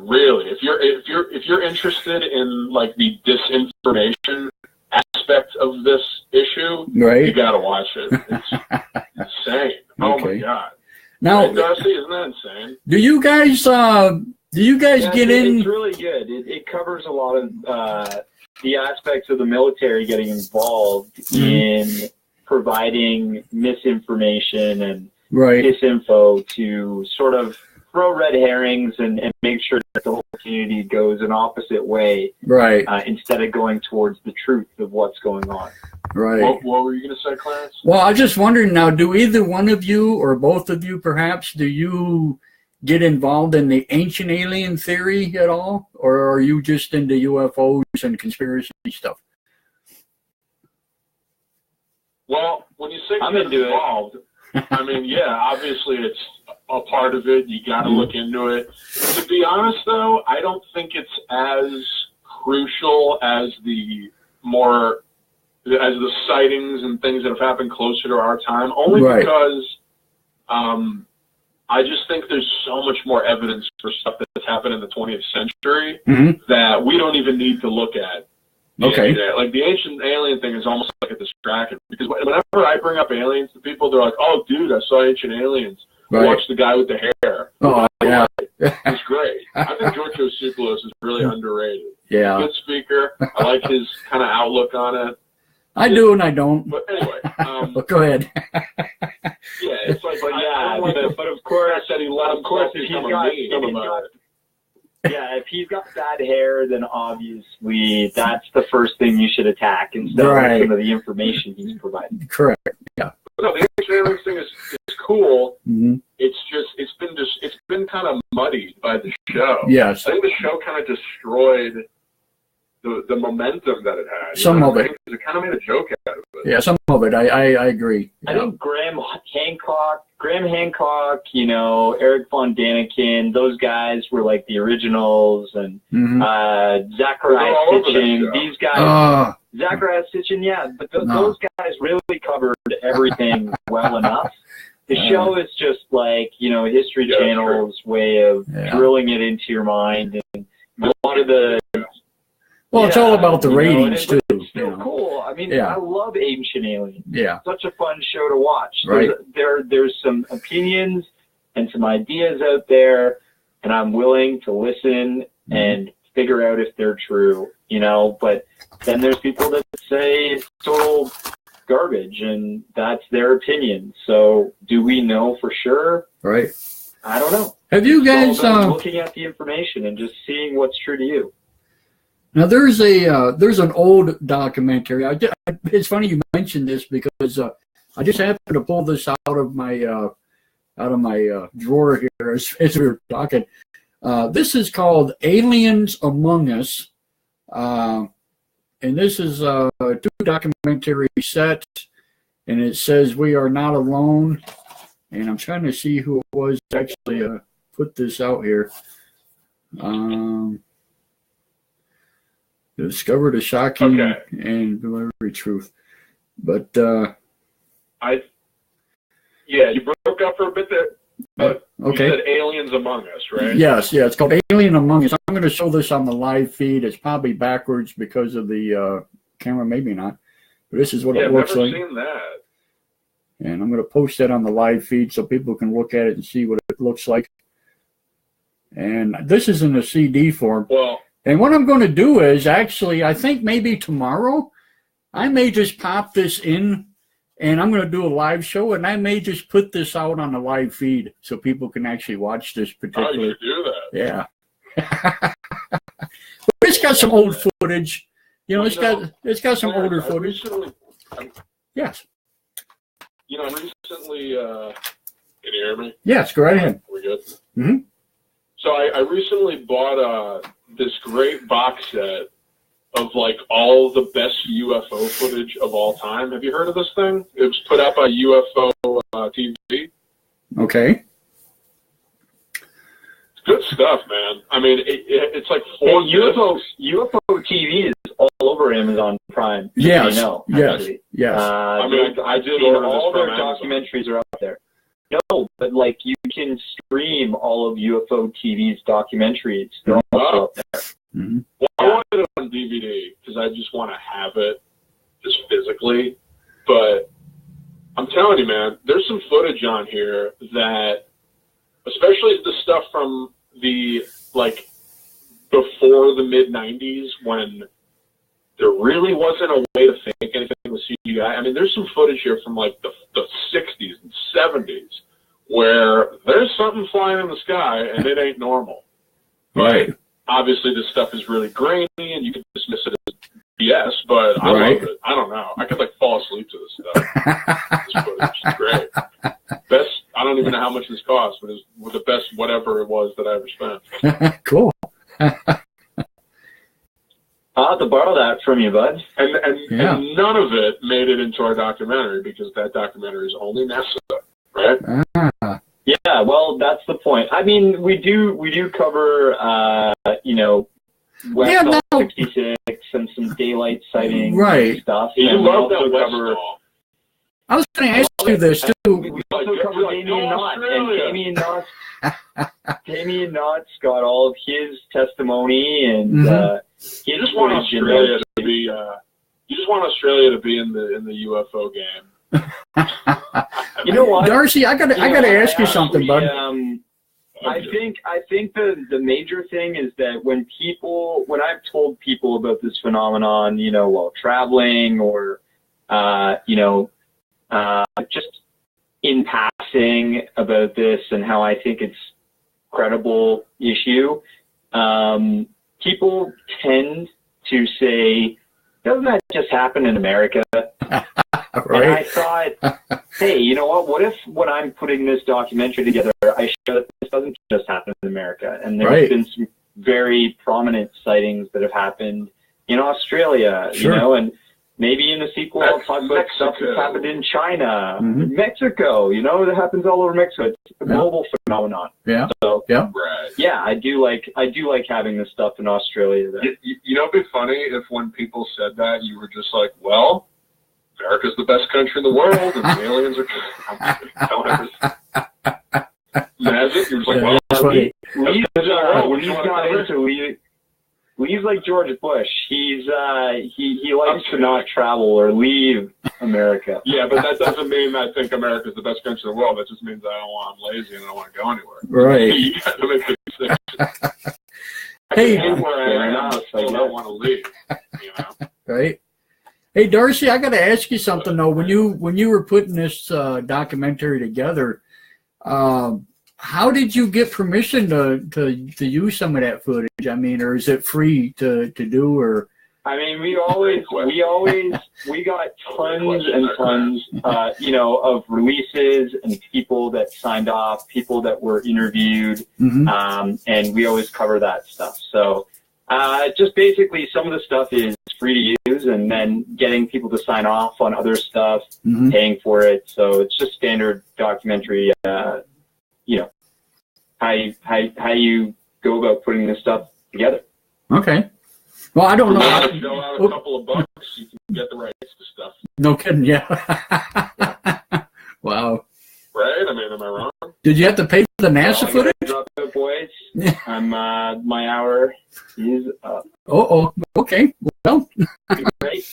really, if you're interested in like the disinformation aspect of this issue, right, you gotta watch it. It's insane. Oh my god. Now, right, Darcy, isn't that insane? Do you guys Do you guys get in? It's really good. It covers a lot of the aspects of the military getting involved in providing misinformation and disinfo to sort of throw red herrings and make sure that the whole community goes an opposite way, instead of going towards the truth of what's going on. Right. What were you going to say, Clarence? Well, I was just wondering now, do either one of you or both of you perhaps, do you get involved in the ancient alien theory at all? Or are you just into UFOs and conspiracy stuff? Well, when you say I'm get into involved, I mean, yeah, obviously it's a part of it. You got to look into it. To be honest, though, I don't think it's as crucial as the sightings and things that have happened closer to our time, only because I just think there's so much more evidence for stuff that's happened in the 20th century that we don't even need to look at. Okay. Like the ancient alien thing is almost like a distraction, because whenever I bring up aliens to people, they're like, "Oh, dude, I saw ancient aliens. Watch the guy with the hair." Oh, yeah. It's great. I think George Tsoukalos is really underrated. Yeah. He's a good speaker. I like his kind of outlook on it. I do and I don't. But anyway. But go ahead. Yeah, it's like, but of course, I said he let him if he's got bad hair, then obviously that's the first thing you should attack instead of some of the information he's providing. Correct. Yeah. But no, the ancient aliens thing is cool. It's been kind of muddied by the show. Yes. I think the show kind of destroyed the momentum that it had. Some of it. It kind of made a joke out of it. Yeah, some of it. I agree. I think Graham Hancock, Eric Von Daniken, those guys were like the originals, and Zachariah Sitchin, these guys. Zachariah Sitchin, but those guys really covered everything well enough. The show is just like, History Channel's way of drilling it into your mind, and a lot of the... Well, it's all about the ratings, too. It's still cool. I mean, I love Ancient Aliens. Yeah. Such a fun show to watch. Right. There's some opinions and some ideas out there, and I'm willing to listen and figure out if they're true, But then there's people that say it's total garbage, and that's their opinion. So do we know for sure? Right. I don't know. Have you guys... looking at the information and just seeing what's true to you. Now there's an old documentary. It's funny you mentioned this because I just happened to pull this out of my drawer here as we were talking. This is called Aliens Among Us, and this is a 2 documentary set, and it says we are not alone. And I'm trying to see who it was that actually put this out here. Discovered a shocking and delivery truth, but you broke up for a bit there. You said Aliens Among Us, right? Yes, it's called Alien Among Us. I'm going to show this on the live feed. It's probably backwards because of the camera, maybe not, but this is what it looks like. I've never seen that. And I'm going to post that on the live feed so people can look at it and see what it looks like. And this is in a CD form. Well. And what I'm going to do is actually, I think maybe tomorrow, I may just pop this in and I'm going to do a live show, and I may just put this out on the live feed so people can actually watch this particular. Oh, you should do that. Yeah. But it's got some old footage. It's got some older footage. Yes. Recently, can you hear me? Yes, go right ahead. We're good? Mm-hmm. So I recently bought this great box set of like all the best UFO footage of all time. Have you heard of this thing? It was put out by UFO TV. Okay. It's good stuff, man. I mean, it's like 4 UFO TV is all over Amazon Prime. Yes. Yes. I mean, I did order all their documentaries are out there. No, but like you can stream all of UFO TV's documentaries. They're all up there. Mm-hmm. Well, I wanted it on DVD because I just want to have it just physically. But I'm telling you, man, there's some footage on here that, especially the stuff from before the mid-90s when there really wasn't a way to fake anything with CGI. I mean, there's some footage here from like the 60s and 70s where there's something flying in the sky and it ain't normal. Right. Obviously, this stuff is really grainy and you can dismiss it as BS, but I love it. I don't know. I could like fall asleep to this stuff. This footage is great. Best. I don't even know how much this cost, but it was the best whatever it was that I ever spent. Cool. I'll have to borrow that from you, bud. And none of it made it into our documentary because that documentary is only NASA, right? Yeah, well, that's the point. I mean, we do cover, West 66 and some daylight sighting stuff. You and love that cover. I was going to ask you this too. We also cover Damien Knott, and Damien Knott's got all of his testimony, and you just want Australia to be. You just want Australia to be in the UFO game. You know what, Darcy? I gotta ask you something, bud. I think the major thing is that when I've told people about this phenomenon, while traveling or just in passing about this and how I think it's a credible issue, people tend to say, doesn't that just happen in America? Right. And I thought, hey, you know what? What if when I'm putting this documentary together, I show that this doesn't just happen in America, and there's been some very prominent sightings that have happened in Australia, and maybe in the sequel I'll talk about stuff that's happened in China, Mexico, that happens all over Mexico. It's a global phenomenon. Yeah. So, right. Yeah, I do like having this stuff in Australia. It'd be funny if when people said that, you were just like, well, America's the best country in the world, and the aliens are. Imagine you're just like, well, Lee's like George Bush. He likes to not travel or leave America. Yeah, but that doesn't mean I think America's the best country in the world. That just means I'm lazy and I don't want to go anywhere. Right. You got to make the distinction. Hey, where I am, I still don't want to leave. Right. Hey, Darcy, I got to ask you something though. When you were putting this documentary together, how did you get permission to use some of that footage? I mean, or is it free to do? Or I mean, we got tons and tons, of releases and people that signed off, people that were interviewed, and we always cover that stuff. So, just basically, some of the stuff is free to use, and then getting people to sign off on other stuff, paying for it. So it's just standard documentary. How you go about putting this stuff together. Okay. Well, I don't know. If you fill out a couple of bucks, you can get the rights to stuff. No kidding, yeah. Wow. Right? I mean, am I wrong? Did you have to pay for the NASA footage? Drop it, boys. My hour is up. Okay. Well, Great.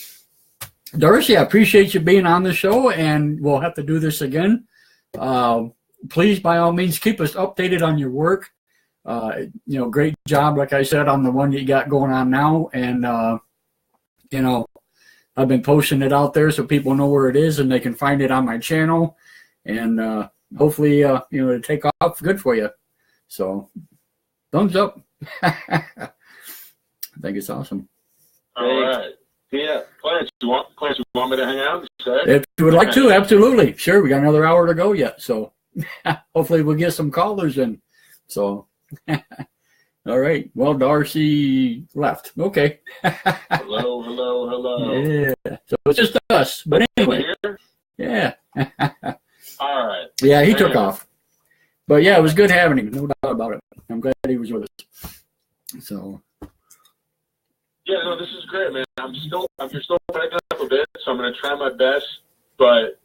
Darcy, I appreciate you being on the show, and we'll have to do this again. Please, by all means, keep us updated on your work. Great job, like I said, on the one that you got going on now. And, I've been posting it out there so people know where it is and they can find it on my channel. And hopefully, it'll take off good for you. So, thumbs up. I think it's awesome. All right. Yeah. Clarence, you want me to hang out? If you would like to, absolutely. Sure, we got another hour to go yet. So, hopefully we'll get some callers in. So, all right. Well, Darcy left. Okay. Hello. Yeah. So it's just us. But anyway. Yeah. All right. Yeah, he took off. But yeah, it was good having him. No doubt about it. I'm glad he was with us. So. Yeah, no, this is great, man. You're still picking up a bit, so I'm going to try my best. But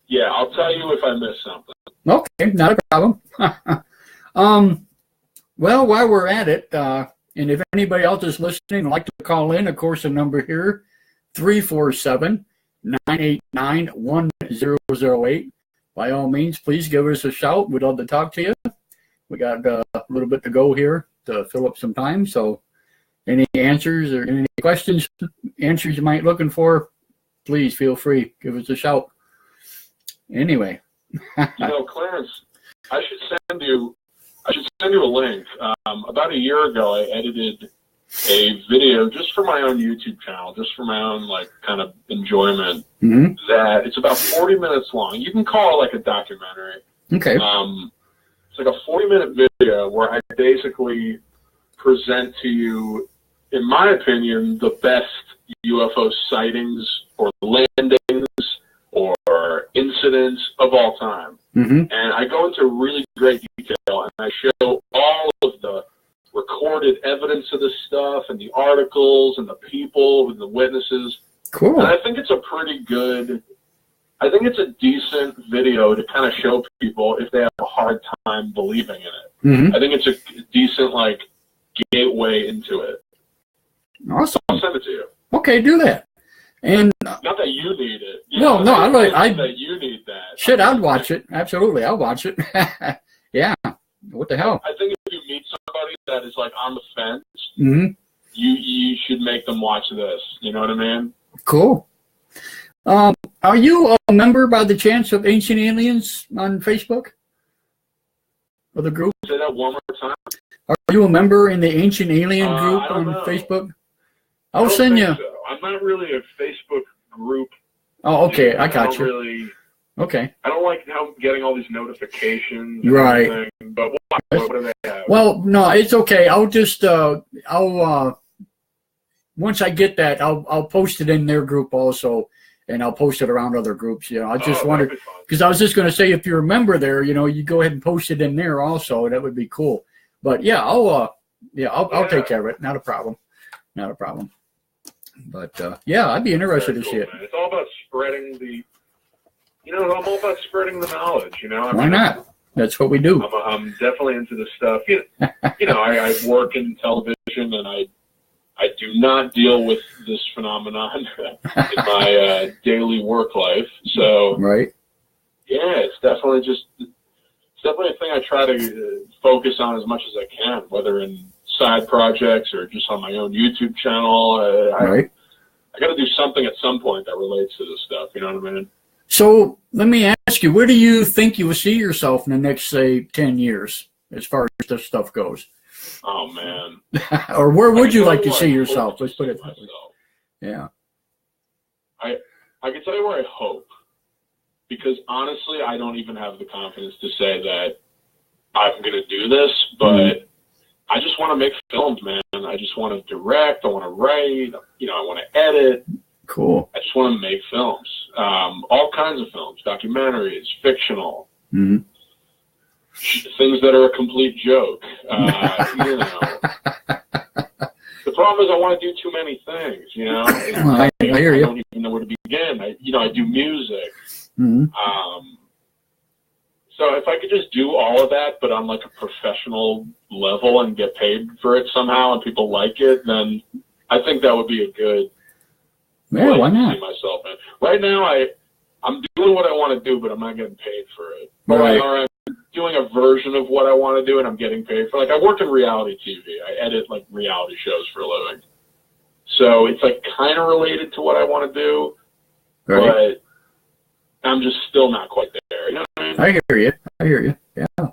yeah, I'll tell you if I miss something. Okay, not a problem. Well, while we're at it, and if anybody else is listening and like to call in, of course, the number here, 347-989-1008. By all means, please give us a shout. We'd love to talk to you. We got little bit to go here to fill up some time. So any answers or any questions, answers you might looking for, please feel free. Give us a shout. Anyway. Clarence, I should send you a link. About a year ago, I edited a video just for my own YouTube channel, just for my own kind of enjoyment. Mm-hmm. That it's about 40 minutes long. You can call it like a documentary. Okay. It's like a 40-minute video where I basically present to you, in my opinion, the best UFO sightings or landings or incidents of all time. Mm-hmm. And I go into really great detail, and I show all of the recorded evidence of this stuff and the articles and the people and the witnesses. Cool. And I think it's a decent video to kind of show people if they have a hard time believing in it. Mm-hmm. I think it's a decent, gateway into it. Awesome. I'll send it to you. Okay, do that. And not that you need it. No, that you need that. Shit, I'd watch it. Absolutely, I'll watch it. Yeah. What the hell? I think if you meet somebody that is on the fence, mm-hmm. you should make them watch this. You know what I mean? Cool. Are you a member by the chance of Ancient Aliens on Facebook? Or the group? Say that one more time. Are you a member in the Ancient Alien group on Facebook? I'll send you. So. I'm not really a Facebook group. Oh, okay. I got you. Really, okay. I don't like getting all these notifications. Right. Everything, but what do they have? Well, no, it's okay. I'll just once I get that, I'll post it in their group also, and I'll post it around other groups. I just wondered, because I was just going to say, if you're a member there, you go ahead and post it in there also. That would be cool. But yeah, I'll take care of it. Not a problem. But I'd be interested to see it. Man. It's all about spreading I'm all about spreading the knowledge. Why not? That's what we do. I'm definitely into this stuff. I work in television, and I do not deal with this phenomenon in my daily work life. So right. Yeah, it's definitely a thing I try to focus on as much as I can, whether in side projects or just on my own YouTube channel. Right. I got to do something at some point that relates to this stuff. You know what I mean? So let me ask you, where do you think you will see yourself in the next, say, 10 years as far as this stuff goes? Oh, man. Or where would you like to see yourself? Let's put it that way. Yeah. I can tell you where I hope, because honestly, I don't even have the confidence to say that I'm going to do this, but I just want to make films, man. I just want to direct. I want to write. I want to edit. Cool. I just want to make films. All kinds of films, documentaries, fictional, things that are a complete joke. The problem is I want to do too many things, I hear you. I don't even know where to begin. I do music. Mm-hmm. So if I could just do all of that, but on a professional level and get paid for it somehow, and people like it, then I think that would be a good. Yeah, why not? See myself in. Right now, I'm doing what I want to do, but I'm not getting paid for it. Right. Or I'm doing a version of what I want to do, and I'm getting paid for. I work in reality TV. I edit reality shows for a living. So it's kind of related to what I want to do, right. But I'm just still not quite there. You know what I mean? I hear you. Yeah.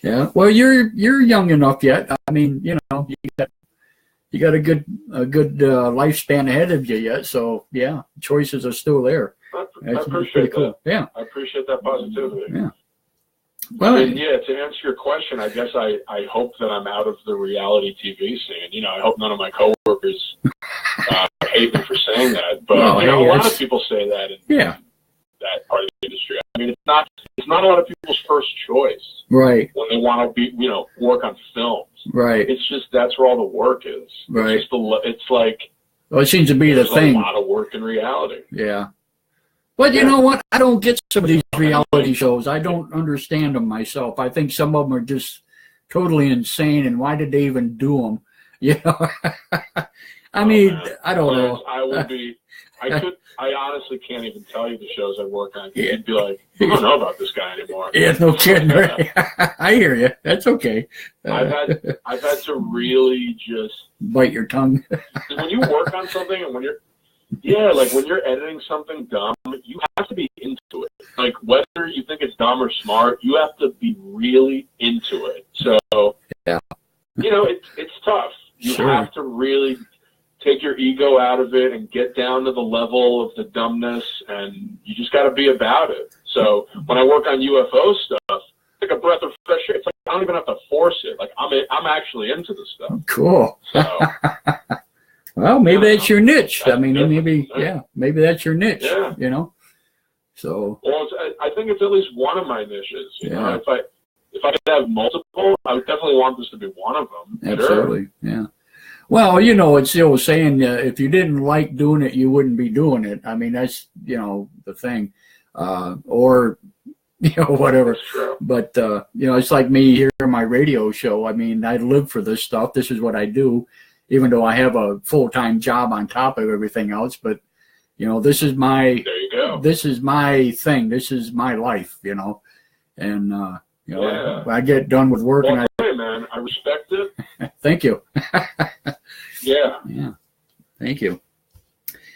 Yeah. Well, you're young enough yet. I mean, you got a good lifespan ahead of you yet. So yeah, choices are still there. I appreciate that. Cool. Yeah. I appreciate that positivity. Yeah. Well, to answer your question, I guess I hope that I'm out of the reality TV scene. I hope none of my coworkers hate me for saying that. But a lot of people say that in that part of the industry. I mean, it's not a lot of people's first choice. Right. When they want to work on films. Right. It's just that's where all the work is. Right. Well, it seems to be the thing. A lot of work in reality. Yeah. But you know what? I don't get some of these reality shows. I don't understand them myself. I think some of them are just totally insane, and why did they even do them? I mean, I don't know. I would be. I honestly can't even tell you the shows I work on. You'd be like, I don't know about this guy anymore. Yeah, no kidding. Right? I hear you. That's okay. I've had to really just bite your tongue. When you work on something, and when you're editing something dumb, you have to be into it. Like, whether you think it's dumb or smart, you have to be really into it. So, yeah, it's tough. You have to really take your ego out of it and get down to the level of the dumbness, and you just got to be about it. So when I work on UFO stuff, it's like a breath of fresh air. It's like I don't even have to force it. Like I'm actually into the stuff. Cool. So, well, maybe that's your niche. I mean, maybe that's your niche. Yeah. So. Well, I think it's at least one of my niches. You know, if I could have multiple, I would definitely want this to be one of them. Absolutely. Sure. Yeah. Well, it's the old saying, if you didn't like doing it, you wouldn't be doing it. I mean, that's, the thing. Or, whatever. But, it's like me here on my radio show. I mean, I live for this stuff. This is what I do, even though I have a full-time job on top of everything else. But, this is my, there you go. This is my thing. This is my life, and, I get done with work and man, I respect it. Thank you. Yeah. Thank you.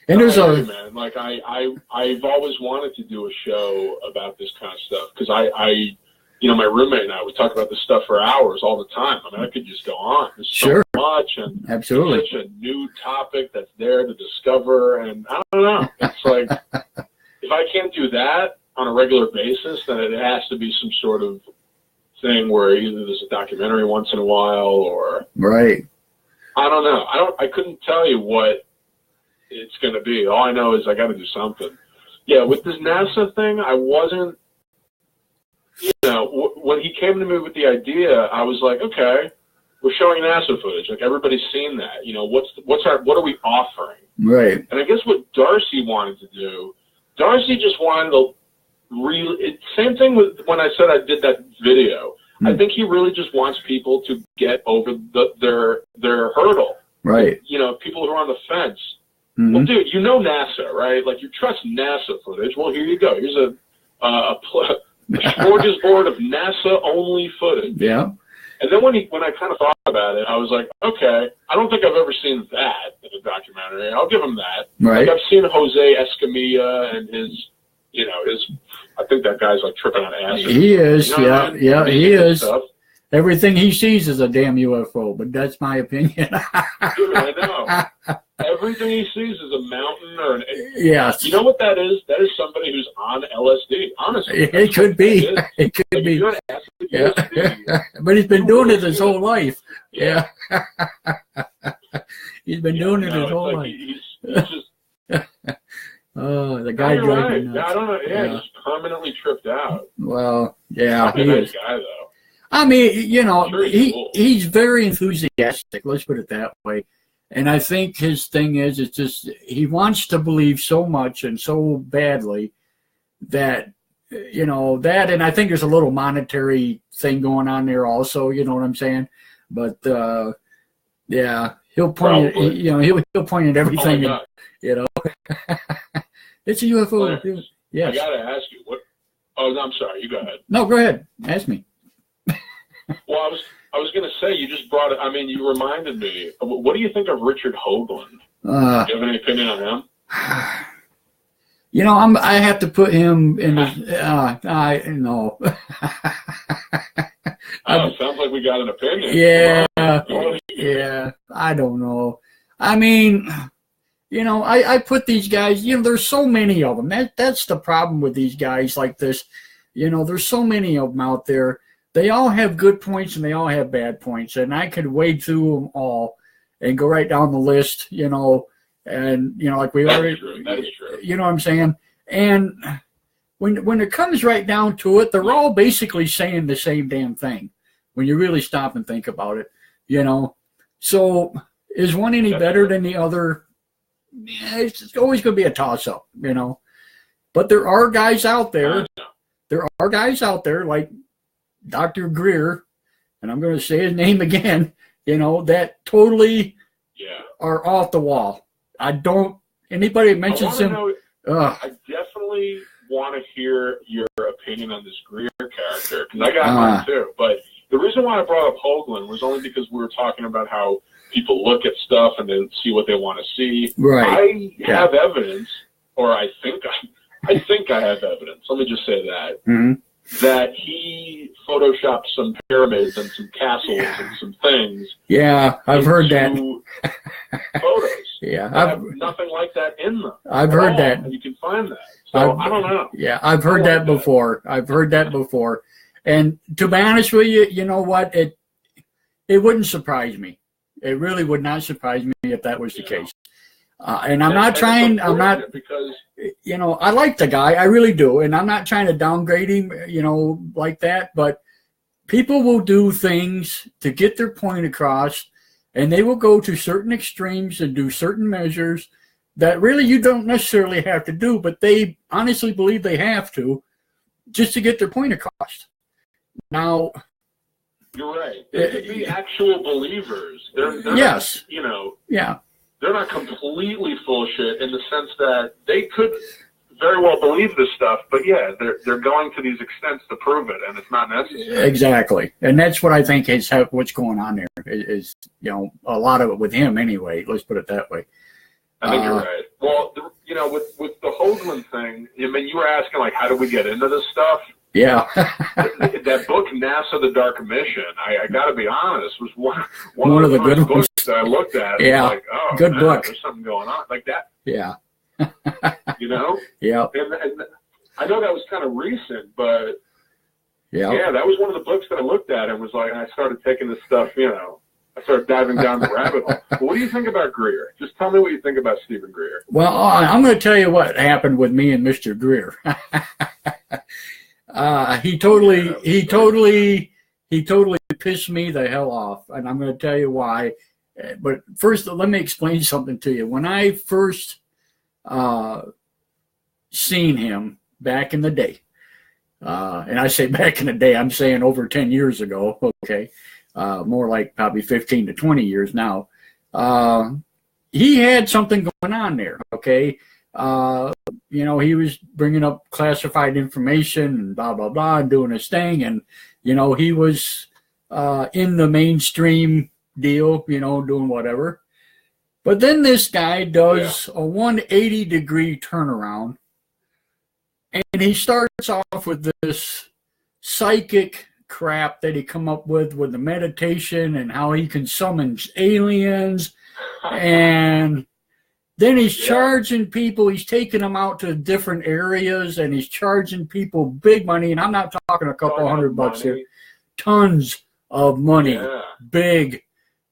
And there's man, like I've always wanted to do a show about this kind of stuff because I my roommate and I, we talk about this stuff for hours all the time. I mean, I could just go on. There's so much, and absolutely, it's such a new topic that's there to discover. And I don't know. It's like if I can't do that on a regular basis, then it has to be some sort of thing where either there's a documentary once in a while or right. I don't know. I couldn't tell you what it's going to be. All I know is I got to do something. Yeah, with this NASA thing, I wasn't. When he came to me with the idea, I was like, okay, we're showing NASA footage. Like everybody's seen that. What are we offering? Right. And I guess what Darcy wanted to do, Darcy just wanted to. Same thing with when I said I did that video. I think he really just wants people to get over their hurdle. Right. People who are on the fence. Mm-hmm. Well, dude, NASA, right? Like, you trust NASA footage. Well, here you go. Here's a smorgasbord of NASA-only footage. Yeah. And then when I kind of thought about it, I was like, okay, I don't think I've ever seen that in a documentary. I'll give him that. Right. Like, I've seen Jose Escamilla and his I think that guy's like tripping on acid. He is, he is. Stuff. Everything he sees is a damn UFO, but that's my opinion. Dude, I know. Everything he sees is a mountain or an. Yes. You know what that is? That is somebody who's on LSD. Honestly, it could be. It could be. LSD, but he's been doing it his whole life. Yeah. He's been doing it his whole life. He's just. Oh, the guy driving nuts. Yeah, I don't know. Yeah, he's permanently tripped out. Well, yeah, he is. Guy, though. I mean, sure he's very enthusiastic. Let's put it that way. And I think his thing is, it's just he wants to believe so much and so badly that that, and I think there's a little monetary thing going on there also. You know what I'm saying? But yeah, he'll point. He'll point at everything. Oh It's a UFO. Clarence, yes. I gotta ask you what. Oh, no, I'm sorry. You go ahead. No, go ahead. Ask me. Well, I was gonna say you just brought it. I mean, you reminded me. What do you think of Richard Hoagland? Do you have any opinion on him? I have to put him in. I know. Sounds like we got an opinion. Yeah, yeah. I don't know. I mean. I put these guys, there's so many of them. That's the problem with these guys like this. There's so many of them out there. They all have good points and they all have bad points. And I could wade through them all and go right down the list, and, like we already, that is true. You know what I'm saying? And when it comes right down to it, they're all basically saying the same damn thing when you really stop and think about it, So is one any better than the other? Yeah, it's always going to be a toss-up, But there are guys out there. There are guys out there like Dr. Greer, and I'm going to say his name again, that totally are off the wall. Anybody mentions him. I definitely want to hear your opinion on this Greer character, because I got mine too. But the reason why I brought up Hoagland was only because we were talking about how people look at stuff and then see what they want to see. Right. I have evidence, or I think I have evidence. Let me just say that. Mm-hmm. That he photoshopped some pyramids and some castles and some things. Yeah, I've heard that. Photos. Yeah, have nothing like that in them. I've heard that. And you can find that. So I don't know. Yeah, I've heard that before. I've heard that before. And to be honest with you, you know what? It wouldn't surprise me. It really would not surprise me if that was the case. And I'm not trying. I'm not because I like the guy. I really do, and I'm not trying to downgrade him. Like that. But people will do things to get their point across, and they will go to certain extremes and do certain measures that really you don't necessarily have to do, but they honestly believe they have to, just to get their point across. Now, you're right. They could be actual believers. They're yes. Not, yeah. They're not completely full of shit in the sense that they could very well believe this stuff, but yeah, they're going to these extents to prove it, and it's not necessary. Exactly, and that's what I think is what's going on there. Is a lot of it with him anyway. Let's put it that way. I think you're right. Well, with the Hoagland thing, I mean, you were asking like, how do we get into this stuff? Yeah. That book, NASA: The Dark Mission, I got to be honest, was one of the good books that I looked at. Yeah. Like, oh, good man, book. There's something going on like that. Yeah. Yeah. And I know that was kind of recent, but yeah, that was one of the books that I looked at and was like, I started taking this stuff, I started diving down the rabbit hole. But what do you think about Greer? Just tell me what you think about Stephen Greer. Well, I'm going to tell you what happened with me and Mr. Greer. He totally pissed me the hell off, and I'm going to tell you why. But first, let me explain something to you. When I first seen him back in the day, and I say back in the day, I'm saying over 10 years ago, okay, more like probably 15 to 20 years now, he had something going on there, okay? He was bringing up classified information and blah, blah, blah, and doing his thing. And, he was in the mainstream deal, doing whatever. But then this guy does a 180-degree turnaround, and he starts off with this psychic crap that he come up with the meditation and how he can summon aliens. And then he's charging people. He's taking them out to different areas, and he's charging people big money. And I'm not talking a couple $100 here. Tons of money. Yeah. Big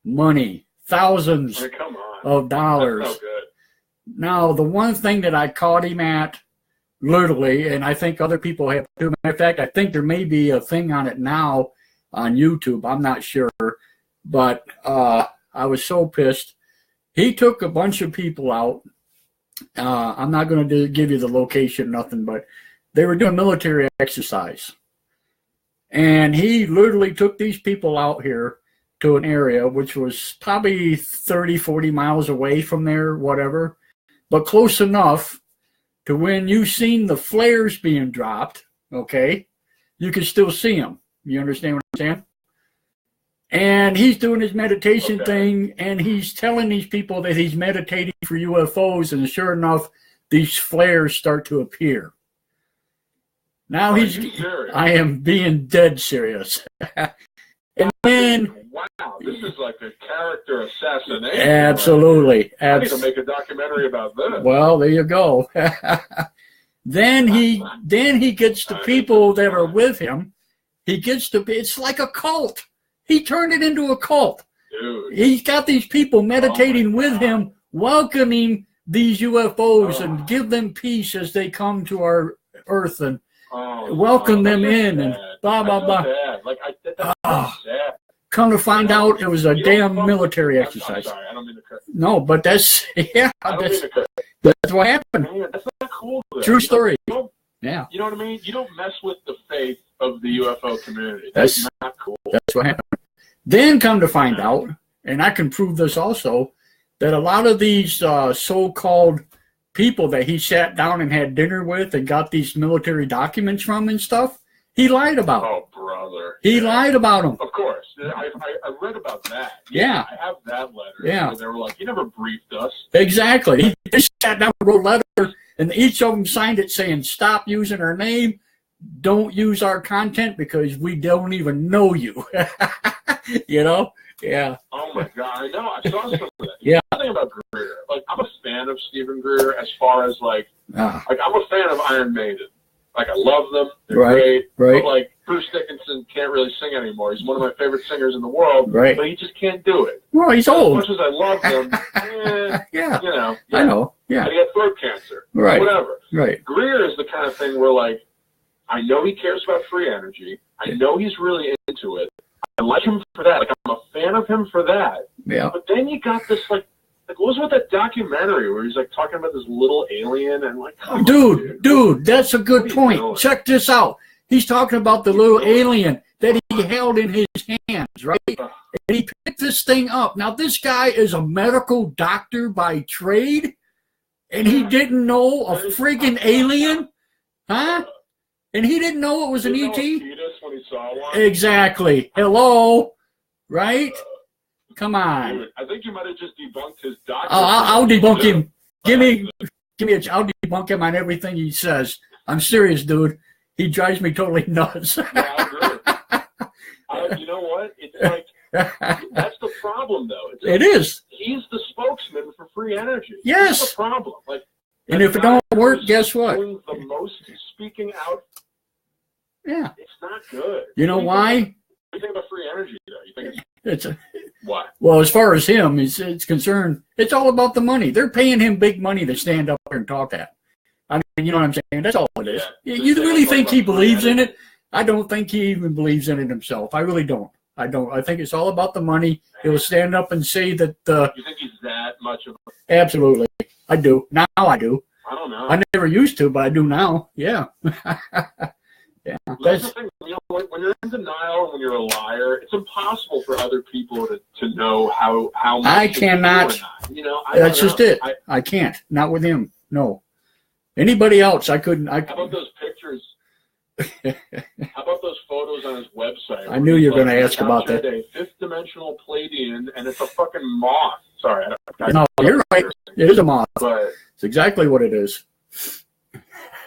money. Thousands of dollars. That's so good. Now, the one thing that I caught him at, literally, and I think other people have too. Matter of fact, I think there may be a thing on it now on YouTube. I'm not sure. But I was so pissed. He took a bunch of people out. I'm not going to give you the location, nothing, but they were doing military exercise. And he literally took these people out here to an area which was probably 30, 40 miles away from there, whatever, but close enough to when you seen the flares being dropped, okay, you can still see them. You understand what I'm saying? And he's doing his meditation thing, and he's telling these people that he's meditating for UFOs, and sure enough, these flares start to appear. Now I am being dead serious. And then, wow, this is like a character assassination. Absolutely. Right? I need to make a documentary about this. Well, there you go. Then he gets the people that are with him. It's like a cult. He turned it into a cult. Dude. He's got these people meditating with him, welcoming these UFOs and give them peace as they come to our Earth and welcome them in and blah, blah, blah. That's sad. Come to find out, it was a damn military exercise. I'm sorry, I don't mean to cut. No, but that's what happened. Man, that's not cool. Though. True story. Yeah. You know what I mean? You don't mess with the faith of the UFO community. That's not cool. That's what happened. Then come to find out, and I can prove this also, that a lot of these so-called people that he sat down and had dinner with and got these military documents from and stuff, he lied about. Oh, brother. He lied about them. Of course. I read about that. Yeah. I have that letter. Yeah. They were like, you never briefed us. Exactly. He just sat down and wrote a letter, and each of them signed it saying, stop using our name, don't use our content because we don't even know you. You know? Yeah. Oh, my God. I know. I saw some of that. Yeah. Something about Greer. Like, I'm a fan of Stephen Greer as far as, like I'm a fan of Iron Maiden. Like, I love them. They're great. Right. But, like, Bruce Dickinson can't really sing anymore. He's one of my favorite singers in the world. Right. But he just can't do it. Well, he's old. As much as I love him, yeah. You know. I know. Yeah. And he had throat cancer. Right. Whatever. Right. Greer is the kind of thing where, like, I know he cares about free energy. I know he's really into it. I like him for that. Like, I'm a fan of him for that. Yeah. But then you got this, like what was with that documentary where he's, like, talking about this little alien and, like, come on, dude, that's a good point. Check this out. He's talking about the little alien that he held in his hands, right? And he picked this thing up. Now, this guy is a medical doctor by trade, and he didn't know a freaking alien? Huh? And he didn't know it was an ET? When he saw one? Exactly. Hello? Right? Come on. Dude, I think you might have just debunked his doctor. I'll debunk him. I'll debunk him on everything he says. I'm serious, dude. He drives me totally nuts. Yeah, I agree. You know what? It's like, that's the problem, though. It is. He's the spokesman for free energy. Yes. That's the problem. Like, and if it don't work, guess what? Doing the most speaking out. Yeah. It's not good. You know why? What do you think about free energy, though? You think it's what? Well, as far as him is concerned, it's all about the money. They're paying him big money to stand up there and talk that. I mean, you know what I'm saying? That's all it is. Yeah. You really think he believes in it? I don't think he even believes in it himself. I really don't. I don't. I think it's all about the money. He'll stand up and say that. You think he's that much of a... Absolutely. I do. Now I do. I don't know. I never used to, but I do now. Yeah. Yeah. That's the thing. You know, when you're in denial and when you're a liar, it's impossible for other people to know how much I cannot. You know, that's just it. I can't. Not with him. No. Anybody else, I couldn't. How about those pictures? How about those photos on his website? I knew you were going to ask about that. A fifth-dimensional Palladian, and it's a fucking moth. Sorry. No, you're right. It is a moth. But it's exactly what it is.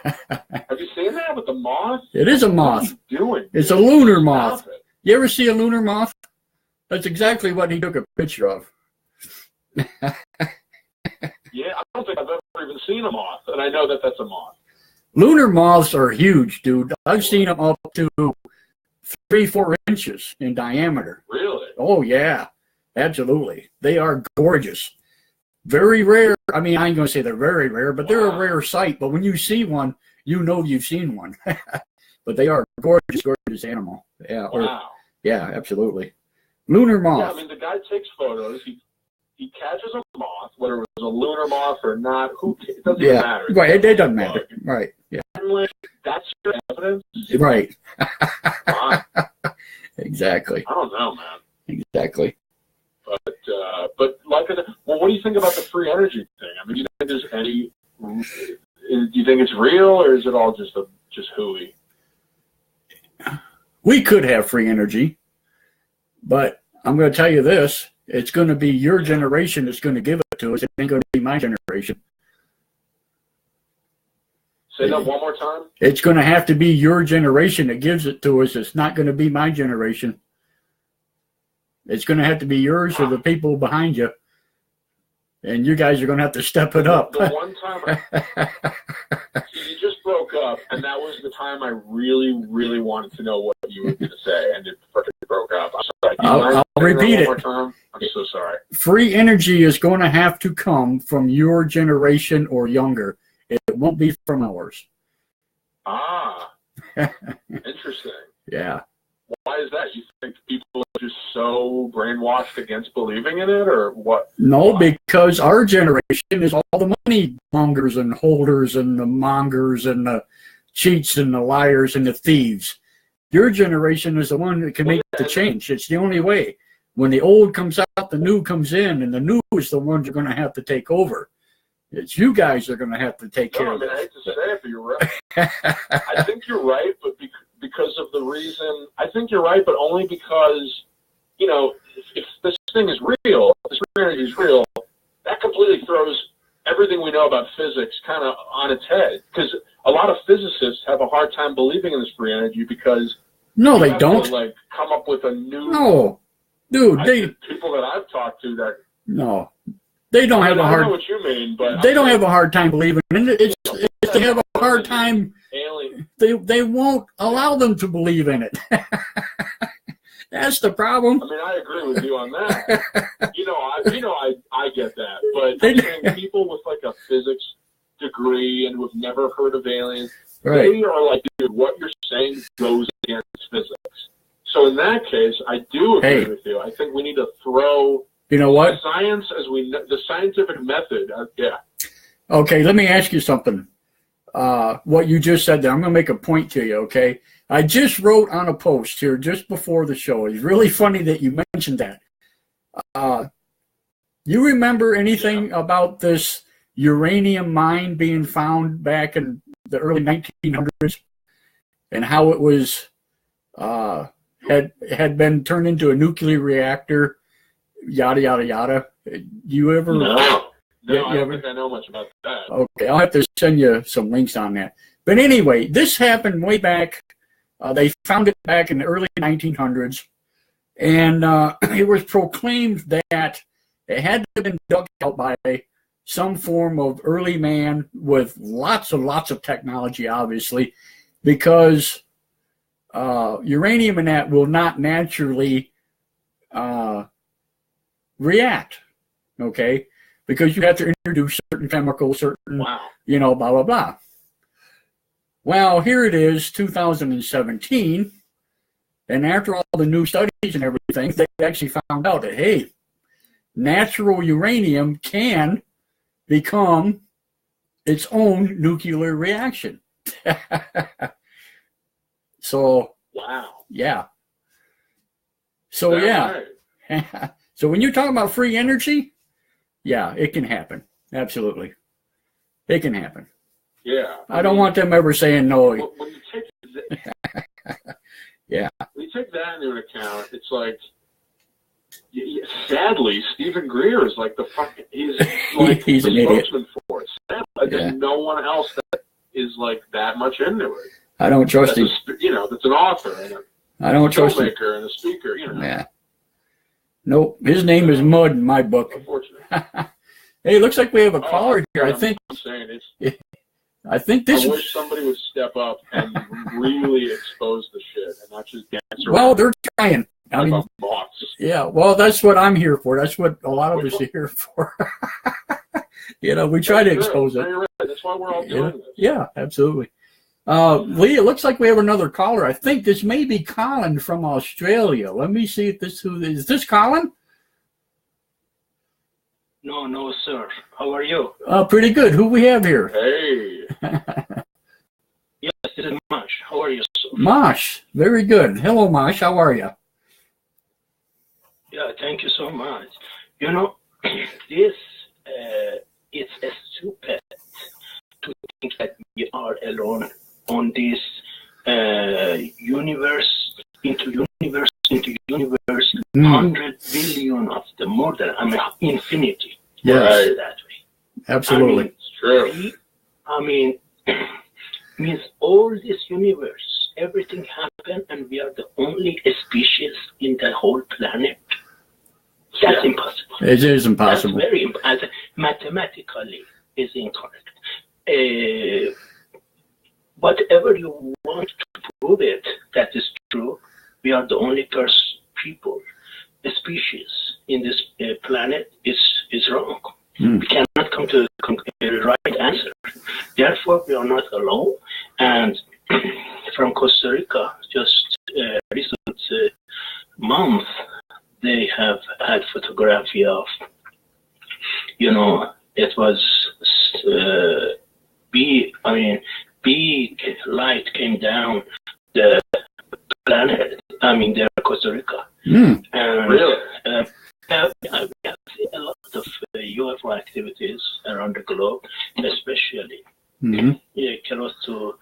Have you seen that with the moth? It is a moth. What are you doing? It's a lunar moth. You ever see a lunar moth? That's exactly what he took a picture of. Yeah, I don't think I've ever even seen a moth, and I know that that's a moth. Lunar moths are huge, dude. I've seen them up to 3-4 inches in diameter. Really? Oh, yeah. Absolutely. They are gorgeous. Very rare. I mean, I ain't going to say they're very rare, but they're a rare sight. But when you see one, you know you've seen one. But they are gorgeous, gorgeous animal. Yeah. Wow. Yeah, absolutely. Lunar moth. Yeah, I mean, the guy takes photos. He catches a moth, whether it was a lunar moth or not. It doesn't even matter. Right. It doesn't matter. Right. Yeah. And, like, that's your evidence? Right. Wow. Exactly. I don't know, man. Exactly. But like, well, what do you think about the free energy thing? I mean, do you think there's any? Do you think it's real, or is it all just hooey? We could have free energy, but I'm going to tell you this: it's going to be your generation that's going to give it to us. It ain't going to be my generation. Say that one more time. It's going to have to be your generation that gives it to us. It's not going to be my generation. It's going to have to be yours or the people behind you. And you guys are going to have to step it up. The one time you just broke up, and that was the time I really, really wanted to know what you were going to say, and it freaking broke up. I'm sorry. I'll repeat it. One more time? I'm so sorry. Free energy is going to have to come from your generation or younger. It won't be from ours. Ah. Interesting. Yeah. Why is that? You think people are just so brainwashed against believing in it, or what? No, because our generation is all the money mongers and holders and the mongers and the cheats and the liars and the thieves. Your generation is the one that can make the change. It's the only way. when the old comes out, the new comes in, and the new is the ones you're going to have to take over. It's you guys are going to have to take care of it. I hate to say it, but you're right. I think you're right, but because of the reason, I think you're right, but only because, if this thing is real, this free energy is real, that completely throws everything we know about physics kind of on its head. Because a lot of physicists have a hard time believing in this free energy because they don't. To, come up with a new. No, dude. People that I've talked to that. No. They don't have a hard. I know what you mean, but they don't have a hard time believing in it. It's they have a hard time. Alien. They won't allow them to believe in it. That's the problem. I mean, I agree with you on that. I get that, but I'm saying people with a physics degree and who have never heard of aliens, they are like, dude, what you're saying goes against physics. So in that case, I do agree with you. I think we need to throw. You know what? Science, the scientific method. Yeah. Okay, let me ask you something. What you just said there, I'm going to make a point to you, okay? I just wrote on a post here just before the show. It's really funny that you mentioned that. You remember anything about this uranium mine being found back in the early 1900s and how it was had been turned into a nuclear reactor? Yada, yada, yada. You ever? No, I don't think I know much about that. Okay, I'll have to send you some links on that. But anyway, this happened way back. They found it back in the early 1900s. And it was proclaimed that it had to have been dug out by some form of early man with lots of technology, obviously, because uranium and that will not naturally react, okay? Because you have to introduce certain chemicals, blah, blah, blah. Well, here it is, 2017, and after all the new studies and everything, they actually found out that, hey, natural uranium can become its own nuclear reaction. So, yeah. So, yeah. Right. So when you're talking about free energy, yeah, it can happen. Absolutely. It can happen. Yeah. I don't want them ever saying no. When you take yeah. When you take that into account, it's like, sadly, Stephen Greer is like he's an idiot. Spokesman for it. Sadly, there's no one else that is like that much into it. I don't trust him. That's an author and I don't trust him. Filmmaker and a speaker, Yeah. Nope. His name is Mud in my book. Unfortunately. Hey, looks like we have a caller here. I think this. I wish somebody would step up and really expose the shit and not just dance around. Well, they're trying. I mean, boss. Yeah. Well, that's what I'm here for. That's what a lot of us are here for. We try to expose it. Right. That's why we're all doing this. Yeah, absolutely. Lee, it looks like we have another caller. I think this may be Colin from Australia. Let me see if is this Colin? No, sir. How are you? Pretty good. Who we have here? Hey. Yes, this is Mosh. How are you, sir? Mosh. Very good. Hello, Mosh. How are you? Yeah, thank you so much. This it's stupid to think that we are alone on this universe, into 100 billion of the more than, infinity. Yes. That way. Absolutely. It's true. Means all this universe, everything happened and we are the only species in the whole planet. That's impossible. It is impossible. That's very mathematically is incorrect. Whatever you want to prove it, that is true. We are the only species in this planet is wrong. We cannot come to the right answer. Therefore, we are not alone. And from Costa Rica, just recent month, they have had photography of, it was big light came down the planet, Costa Rica. Really? around the globe, especially close to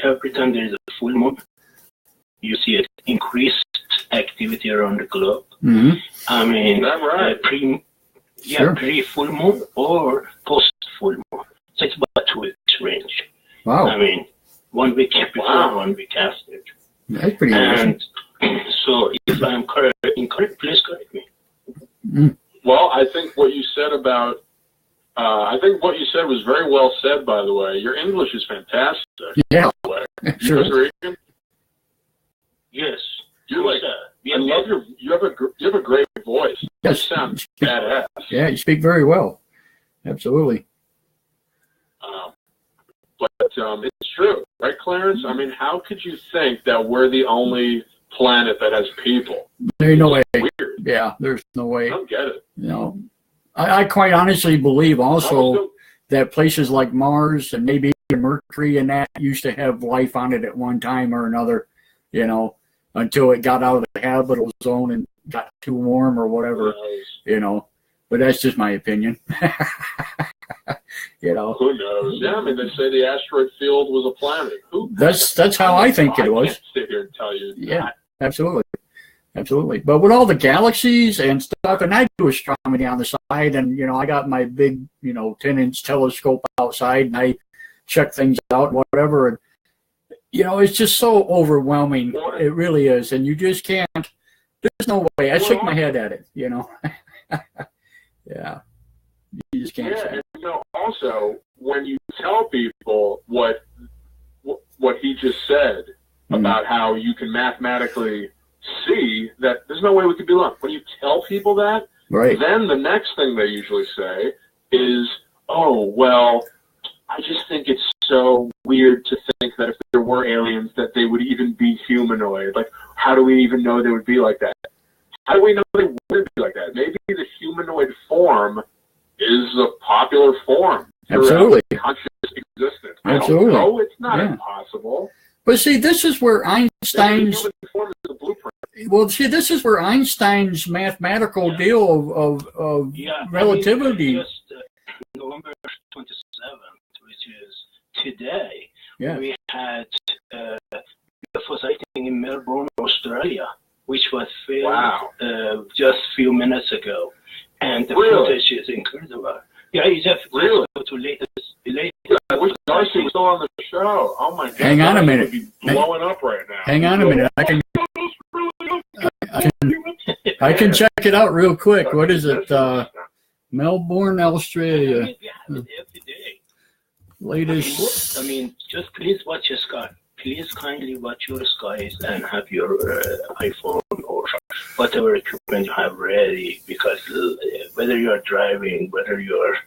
every time there is a full moon, you see an increased activity around the globe. I mean, pre-full moon or post-full moon. So it's about 2 weeks range. Wow. I mean, 1 week before, 1 week after. That's pretty amazing. So if I'm incorrect, please correct me. Well, I think what you said about, was very well said, by the way. Your English is fantastic. Yeah. By the way. Sure. Costa Rican? Yes. You're like, I love you have a great voice. Yes. You sound badass. Yeah, you speak very well. Absolutely. But it's true, right, Clarence? I mean, how could you think that we're the only planet that has people? There's no way. Weird. Yeah, there's no way. I don't get it. You know, I quite honestly believe also that places like Mars and maybe Mercury and that used to have life on it at one time or another, you know, until it got out of the habitable zone and got too warm or whatever, you know. But that's just my opinion. You know. Who knows? Yeah, I mean, they say the asteroid field was a planet. That's how I think it was. I can't sit here and tell you Yeah, absolutely. Absolutely. But with all the galaxies and stuff, and I do astronomy on the side, and, you know, I got my big, 10-inch telescope outside, and I check things out, whatever. And, you know, it's just so overwhelming. It really is. And you just can't, there's no way. I shake my head at it, you know. Yeah. You just can't say. And, also, when you tell people what he just said about how you can mathematically see that there's no way we could be wrong. When you tell people that, then the next thing they usually say is, oh, well, I just think it's so weird to think that if there were aliens that they would even be humanoid. Like, how do we even know they would be like that? How do we know they wouldn't be like that? Maybe the humanoid form is a popular form. Absolutely. Conscious existence. Absolutely. I don't know. It's not impossible. But see, this is where Einstein's this is where Einstein's mathematical deal of relativity. Just November 27th, which is today, we had UFO sighting in Melbourne, Australia, which was filmed just a few minutes ago, and the footage is incredible. Yeah, you just go to latest. I wish Darcy was still on the show. Oh my God! Hang on a minute. Be blowing up right now. Hang on a minute. I can check it out real quick. What is it? Melbourne, Australia. Latest. I mean, just please watch your sky. Please kindly watch your skies and have your iPhone or whatever equipment you have ready, because whether you are driving, whether you are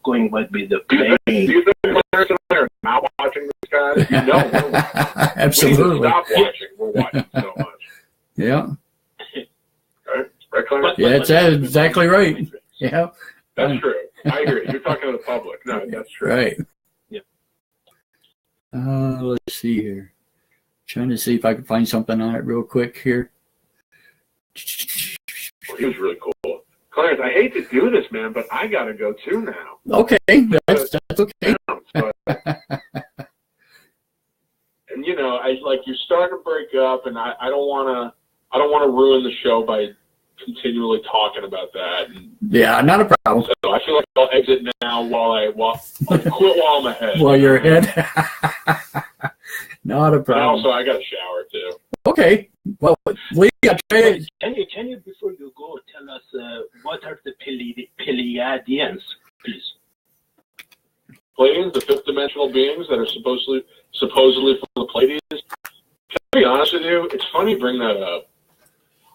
going with the plane. Do you think Clarence and I are not watching this guy? No. Absolutely. Stop watching. We're watching so much. Yeah. Right, Clarence? Yeah, that's exactly right. Yeah. That's true. I agree. You're talking to the public. No, that's true. Right. Yeah. Let's see here. Trying to see if I can find something on it real quick here. Well, he was really cool. Clarence, I hate to do this, man, but I got to go too now. Okay, that's okay. But, and you're starting to break up, and I don't want to ruin the show by continually talking about that. And, yeah, not a problem. So I feel like I'll exit now I'll quit while I'm ahead. While you're ahead. Not a problem. Also, I got a shower too. Okay. Well, Lee, can you before you go tell us what are the Pleiadians, please? Pleiadians, the fifth dimensional beings that are supposedly from the Pleiades. Can I be honest with you? It's funny you bring that up.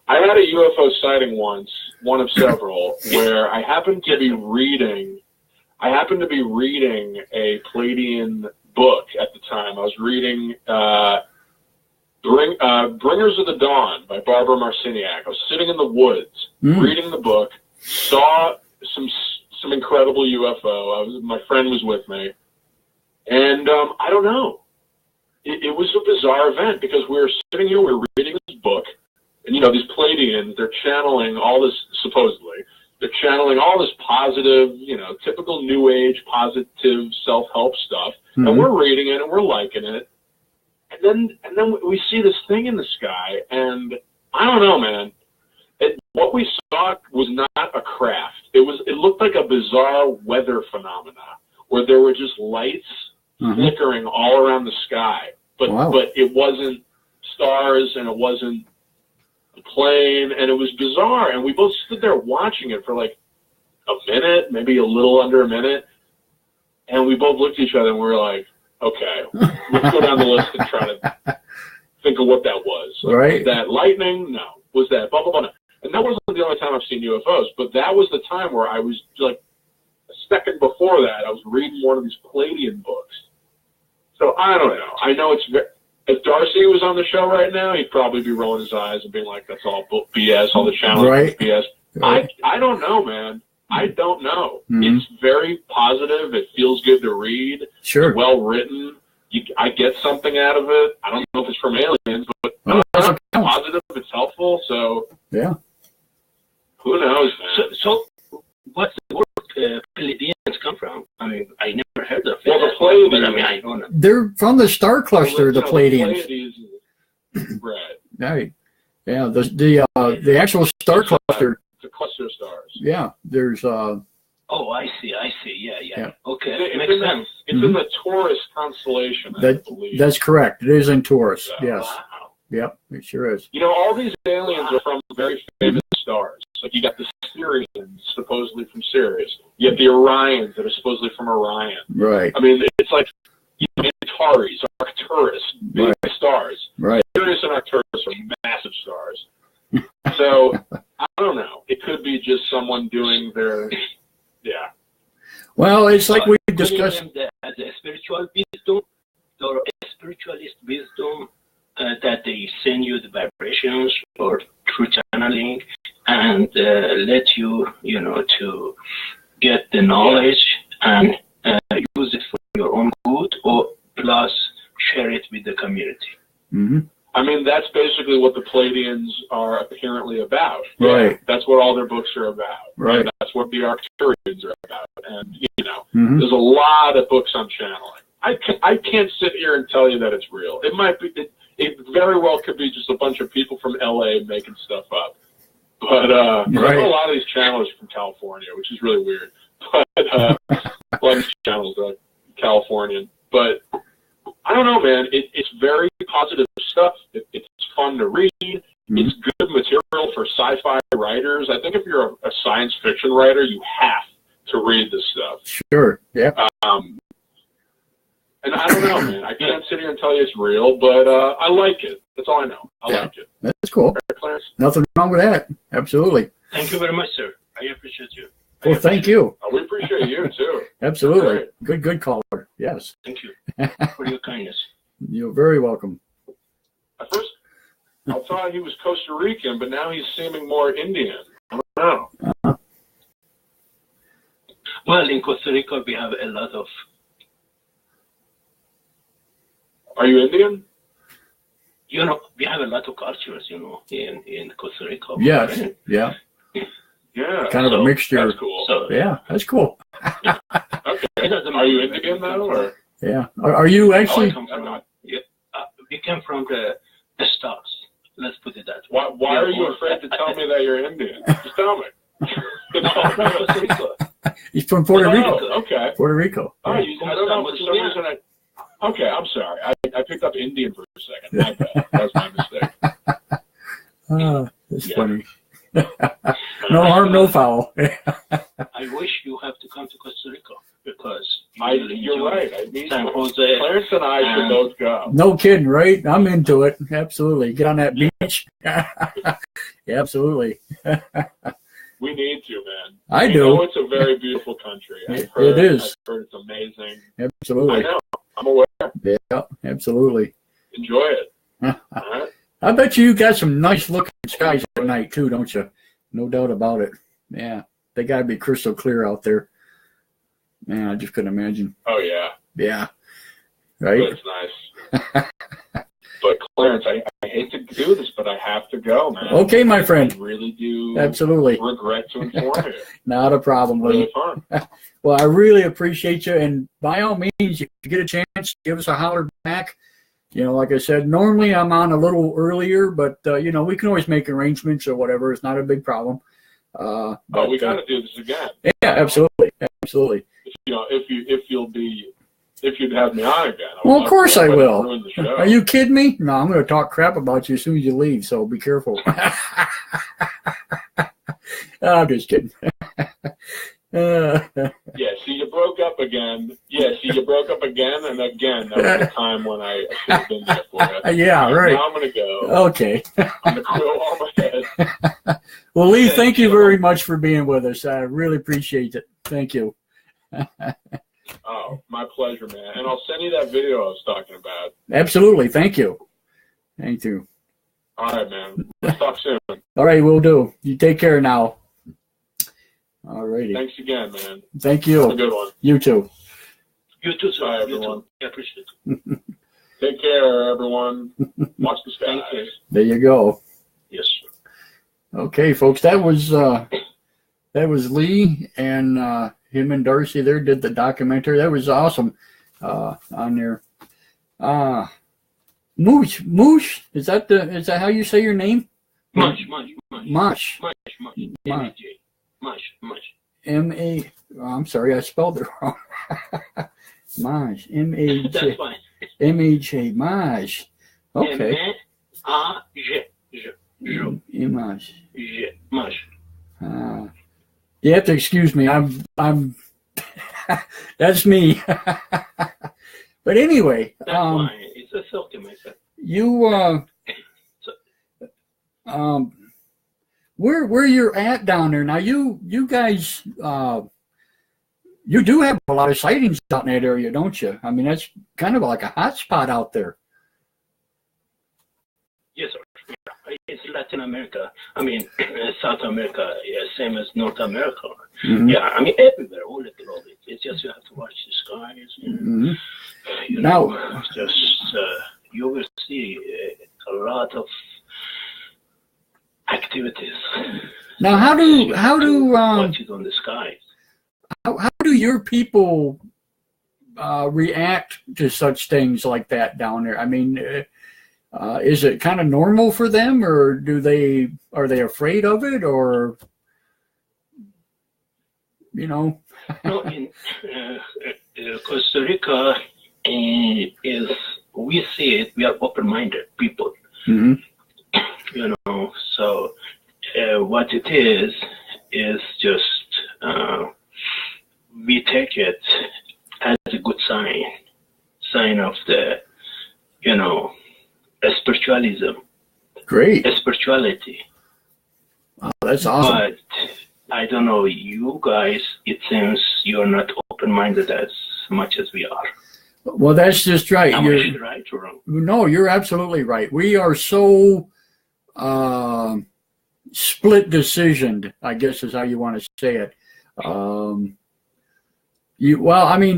I had a UFO sighting once, one of several, where I happened to be reading a Pleiadian book at the time. I was reading Bringers of the Dawn by Barbara Marciniak. I was sitting in the woods reading the book, saw some incredible UFO. My friend was with me, and I don't know. It was a bizarre event because we were sitting here, we were reading this book, and these Pleiadians, they're channeling all this supposedly. they're channeling all this positive, typical New Age, positive self-help stuff, and we're reading it and we're liking it. And then we see this thing in the sky, and I don't know, man. What we saw was not a craft. It looked like a bizarre weather phenomena where there were just lights flickering all around the sky, but it wasn't stars and it wasn't a plane, and it was bizarre. And we both stood there watching it for like a minute, maybe a little under a minute, and we both looked at each other and we were like, okay, let's go down the list and try to think of what that was. Right. Was that lightning? No. Was that blah, blah, blah? No. And that wasn't the only time I've seen UFOs, but that was the time where I was like, a second before that, I was reading one of these Palladian books. So I don't know. I know it's very, if Darcy was on the show right now, he'd probably be rolling his eyes and being like, that's all BS, all the channels BS. Right. I don't know, man. I don't know. It's very positive. It feels good to read. Sure. It's well written. I get something out of it. I don't know if it's from aliens, but it's positive. It's helpful. So yeah. Who knows, man? So what's the word Pleiadians come from? I mean, I never heard of it. Well, the Pleiadians. But I mean, I don't know. They're from the star cluster, the Pleiadians. Right. Right. Yeah. The actual star cluster. The cluster of stars. Yeah. There's Oh, I see. Yeah. Okay, it's in the Taurus constellation, I believe. That's correct. It is in Taurus. Yes. Wow. Yep. It sure is. All these aliens are from very famous stars. Like you got the Sirians, supposedly from Sirius. You have the Orions that are supposedly from Orion. Right. I mean, it's like Antares, Arcturus, big stars. Right. Sirius and Arcturus are massive stars. So I don't know. It could be just someone doing their Well, it's like we discussed. The spiritual wisdom or spiritualist wisdom that they send you the vibrations or through channeling and let you, to get the knowledge and use it for your own good, or plus share it with the community. Mm-hmm. I mean, that's basically what the Pleiadians are apparently about. Right. Yeah, that's what all their books are about. Right. And that's what the Arcturians are about. And, there's a lot of books on channeling. I can't sit here and tell you that it's real. It might be, it very well could be just a bunch of people from LA making stuff up. But I know a lot of these channelers are from California, which is really weird. But a lot of these channels are Californian. But I don't know, man. It's very positive stuff. It's fun to read. It's good material for sci-fi writers. I think if you're a science fiction writer, you have to read this stuff. Sure. Yeah. And I don't know, man. I can't sit here and tell you it's real, but I like it. That's all I know. I like it. That's cool. Right, Clarence? Nothing wrong with that. Absolutely. Thank you very much, sir. I appreciate you. Well, thank you. We appreciate you, too. Absolutely. Good caller. Yes. Thank you for your kindness. You're very welcome. At first, I thought he was Costa Rican, but now he's seeming more Indian. I don't know. Well, in Costa Rica, we have a lot of... Are you Indian? We have a lot of cultures, in Costa Rica. Yes. Right? Yeah. Yeah. Kind of a mixture. That's cool. So, yeah, that's cool. Okay. Are you Indian now, or? Yeah. Are you actually? We came from the stars. Let's put it that way. Why are you afraid to tell me that you're Indian? Just tell me. Costa Rica. He's from Puerto Rico. Okay. Puerto Rico. Oh, I don't know. For some reason, okay, I'm sorry. I picked up Indian for a second. My bad. That was my mistake. That's funny. No harm, no foul. I wish you have to come to Costa Rica because you're right. I mean, San Jose. Clarence and I should both go. No kidding, right? I'm into it. Absolutely. Get on that beach. Yeah, absolutely. We need to, man. I do. know it's a very beautiful country. It is. I've heard it's amazing. Absolutely. I know. I'm aware. Yeah, absolutely. Enjoy it. All right. I bet you got some nice looking skies at night too, don't you? No doubt about it. Yeah, they got to be crystal clear out there. Man, I just couldn't imagine. Oh yeah. Yeah. Right. But it's nice. But Clarence, I hate to do this, but I have to go, man. Okay, my friend. I really do. Absolutely. Regret to inform you. Not a problem, Really Lee. fun. Well, I really appreciate you, and by all means, if you get a chance, give us a holler back. Like I said, normally I'm on a little earlier, but we can always make arrangements or whatever. It's not a big problem. But we got to do this again. Yeah, absolutely. If you'd have me on again. Well, of course I will. Ruin the show. Are you kidding me? No, I'm going to talk crap about you as soon as you leave, so be careful. I'm just kidding. Yeah, see, you broke up again. And again. That was the time when I should have been there for you. Yeah, right. Now I'm going to go. Okay. I'm going to go on my head. Well, Lee, thank you very much for being with us. I really appreciate it. Thank you. Oh, my pleasure, man. And I'll send you that video I was talking about. Absolutely. Thank you. Thank you. All right, man. Let's talk soon. All right, we'll do. You take care now. All righty. Thanks again, man. Thank you. Have a good one. You too. You too, sir. Bye, everyone. I appreciate it. Take care, everyone. Watch the skies. Thank you. There you go. Yes, sir. Okay, folks, that was Lee and him and Darcy there did the documentary. That was awesome on there. Moosh, is that how you say your name? Mush. Mush. M-A, I'm sorry, I spelled it wrong. Maj, M-A-J. That's fine. M-A-J, Maj. Okay. Image. Mush. You have to excuse me. I'm that's me. But anyway, That's fine. It's a okay, my friend. you where you're at down there now, you guys you do have a lot of sightings out in that area, don't you? I mean, that's kind of like a hot spot out there. Yes, sir. It's Latin America. I mean, South America, yeah, same as North America. Mm-hmm. Yeah, I mean, everywhere, all the globe. It's just you have to watch the skies. Mm-hmm. You know, just you will see a lot of activities. Now, how do watch it on the skies. How do your people react to such things like that down there? I mean, is it kind of normal for them, or are they afraid of it, or No, in Costa Rica, is we see it. We are open-minded people. Mm-hmm. You know, so what it is just we take it as a good sign of the, spiritualism. Great. Spirituality. Oh, that's awesome. But I don't know, you guys, it seems you're not open-minded as much as we are. Well, that's just right. Am I right or wrong? No, you're absolutely right. We are so split decisioned, I guess is how you want to say it.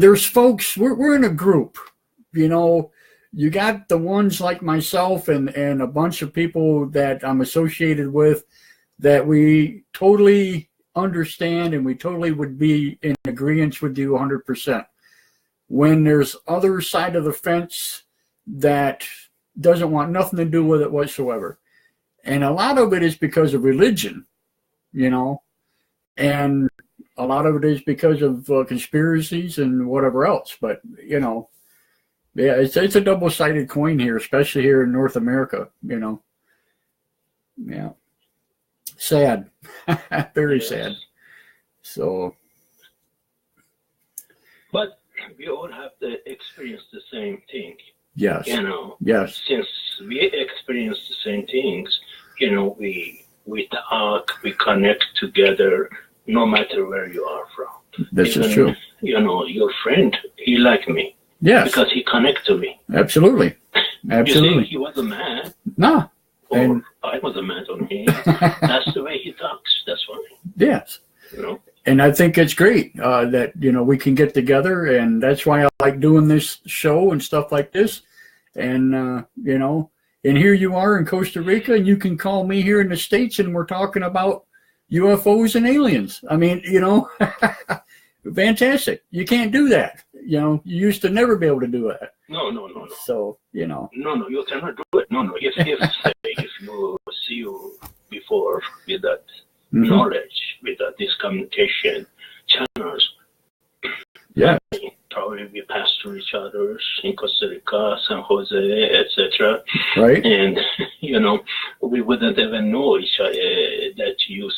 There's folks, we're in a group, you got the ones like myself and a bunch of people that I'm associated with that we totally understand and we totally would be in agreement with you 100%. When there's other side of the fence that doesn't want nothing to do with it whatsoever. And a lot of it is because of religion, and a lot of it is because of conspiracies and whatever else. But, yeah, it's a double-sided coin here, especially here in North America, Yeah. Sad. Very sad. So. But we all have to experience the same thing. Yes. Yes. Since we experience the same things, we talk, we connect together, no matter where you are from. This is true. Your friend, he liked me. Yes. Because he connected to me. Absolutely. Absolutely. You see, he was a man. No. Or I was a man on him. That's the way he talks. That's why. Yes. And I think it's great that, we can get together, and that's why I like doing this show and stuff like this. And, And here you are in Costa Rica, and you can call me here in the States, and we're talking about UFOs and aliens. I mean, fantastic. You can't do that. You used to never be able to do that. No. So, No, you cannot do it. No. If you see you before with that knowledge, with these communication channels, yeah, probably we pass through each other in Costa Rica, San Jose, etc. Right. And we wouldn't even know each other that you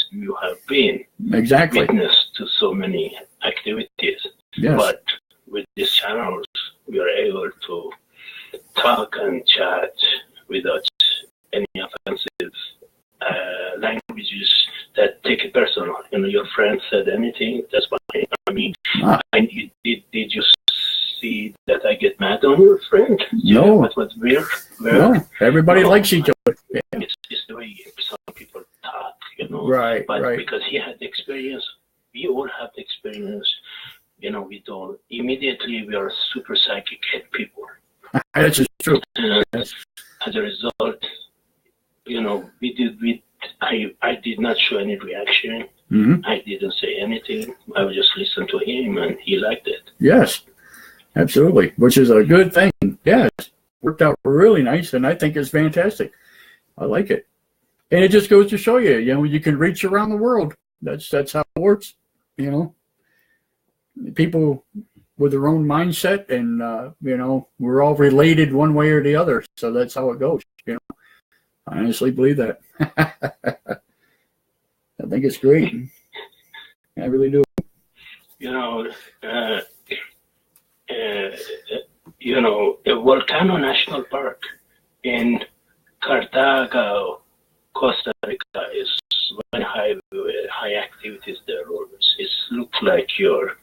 have been exactly witness to so many activities. Yes. But with these channels, we are able to talk and chat without any offensive languages that take it personal. Your friend said anything, that's fine. I mean, did you see that I get mad on your friend? No. What was weird? No. Everybody likes each other. Yeah. It's the way some people talk, Right, But right. because he had the experience, we all have the experience. We don't immediately. We are super psychic people. That's just true. As a result, I did not show any reaction. Mm-hmm. I didn't say anything. I would just listen to him, and he liked it. Yes, absolutely, which is a good thing. Yeah, it worked out really nice, and I think it's fantastic. I like it. And it just goes to show you, you can reach around the world. That's how it works, People with their own mindset, and, we're all related one way or the other. So that's how it goes, I honestly believe that. I think it's great. I really do. The Volcano National Park in Cartago, Costa Rica is very high activities there always. It looks like your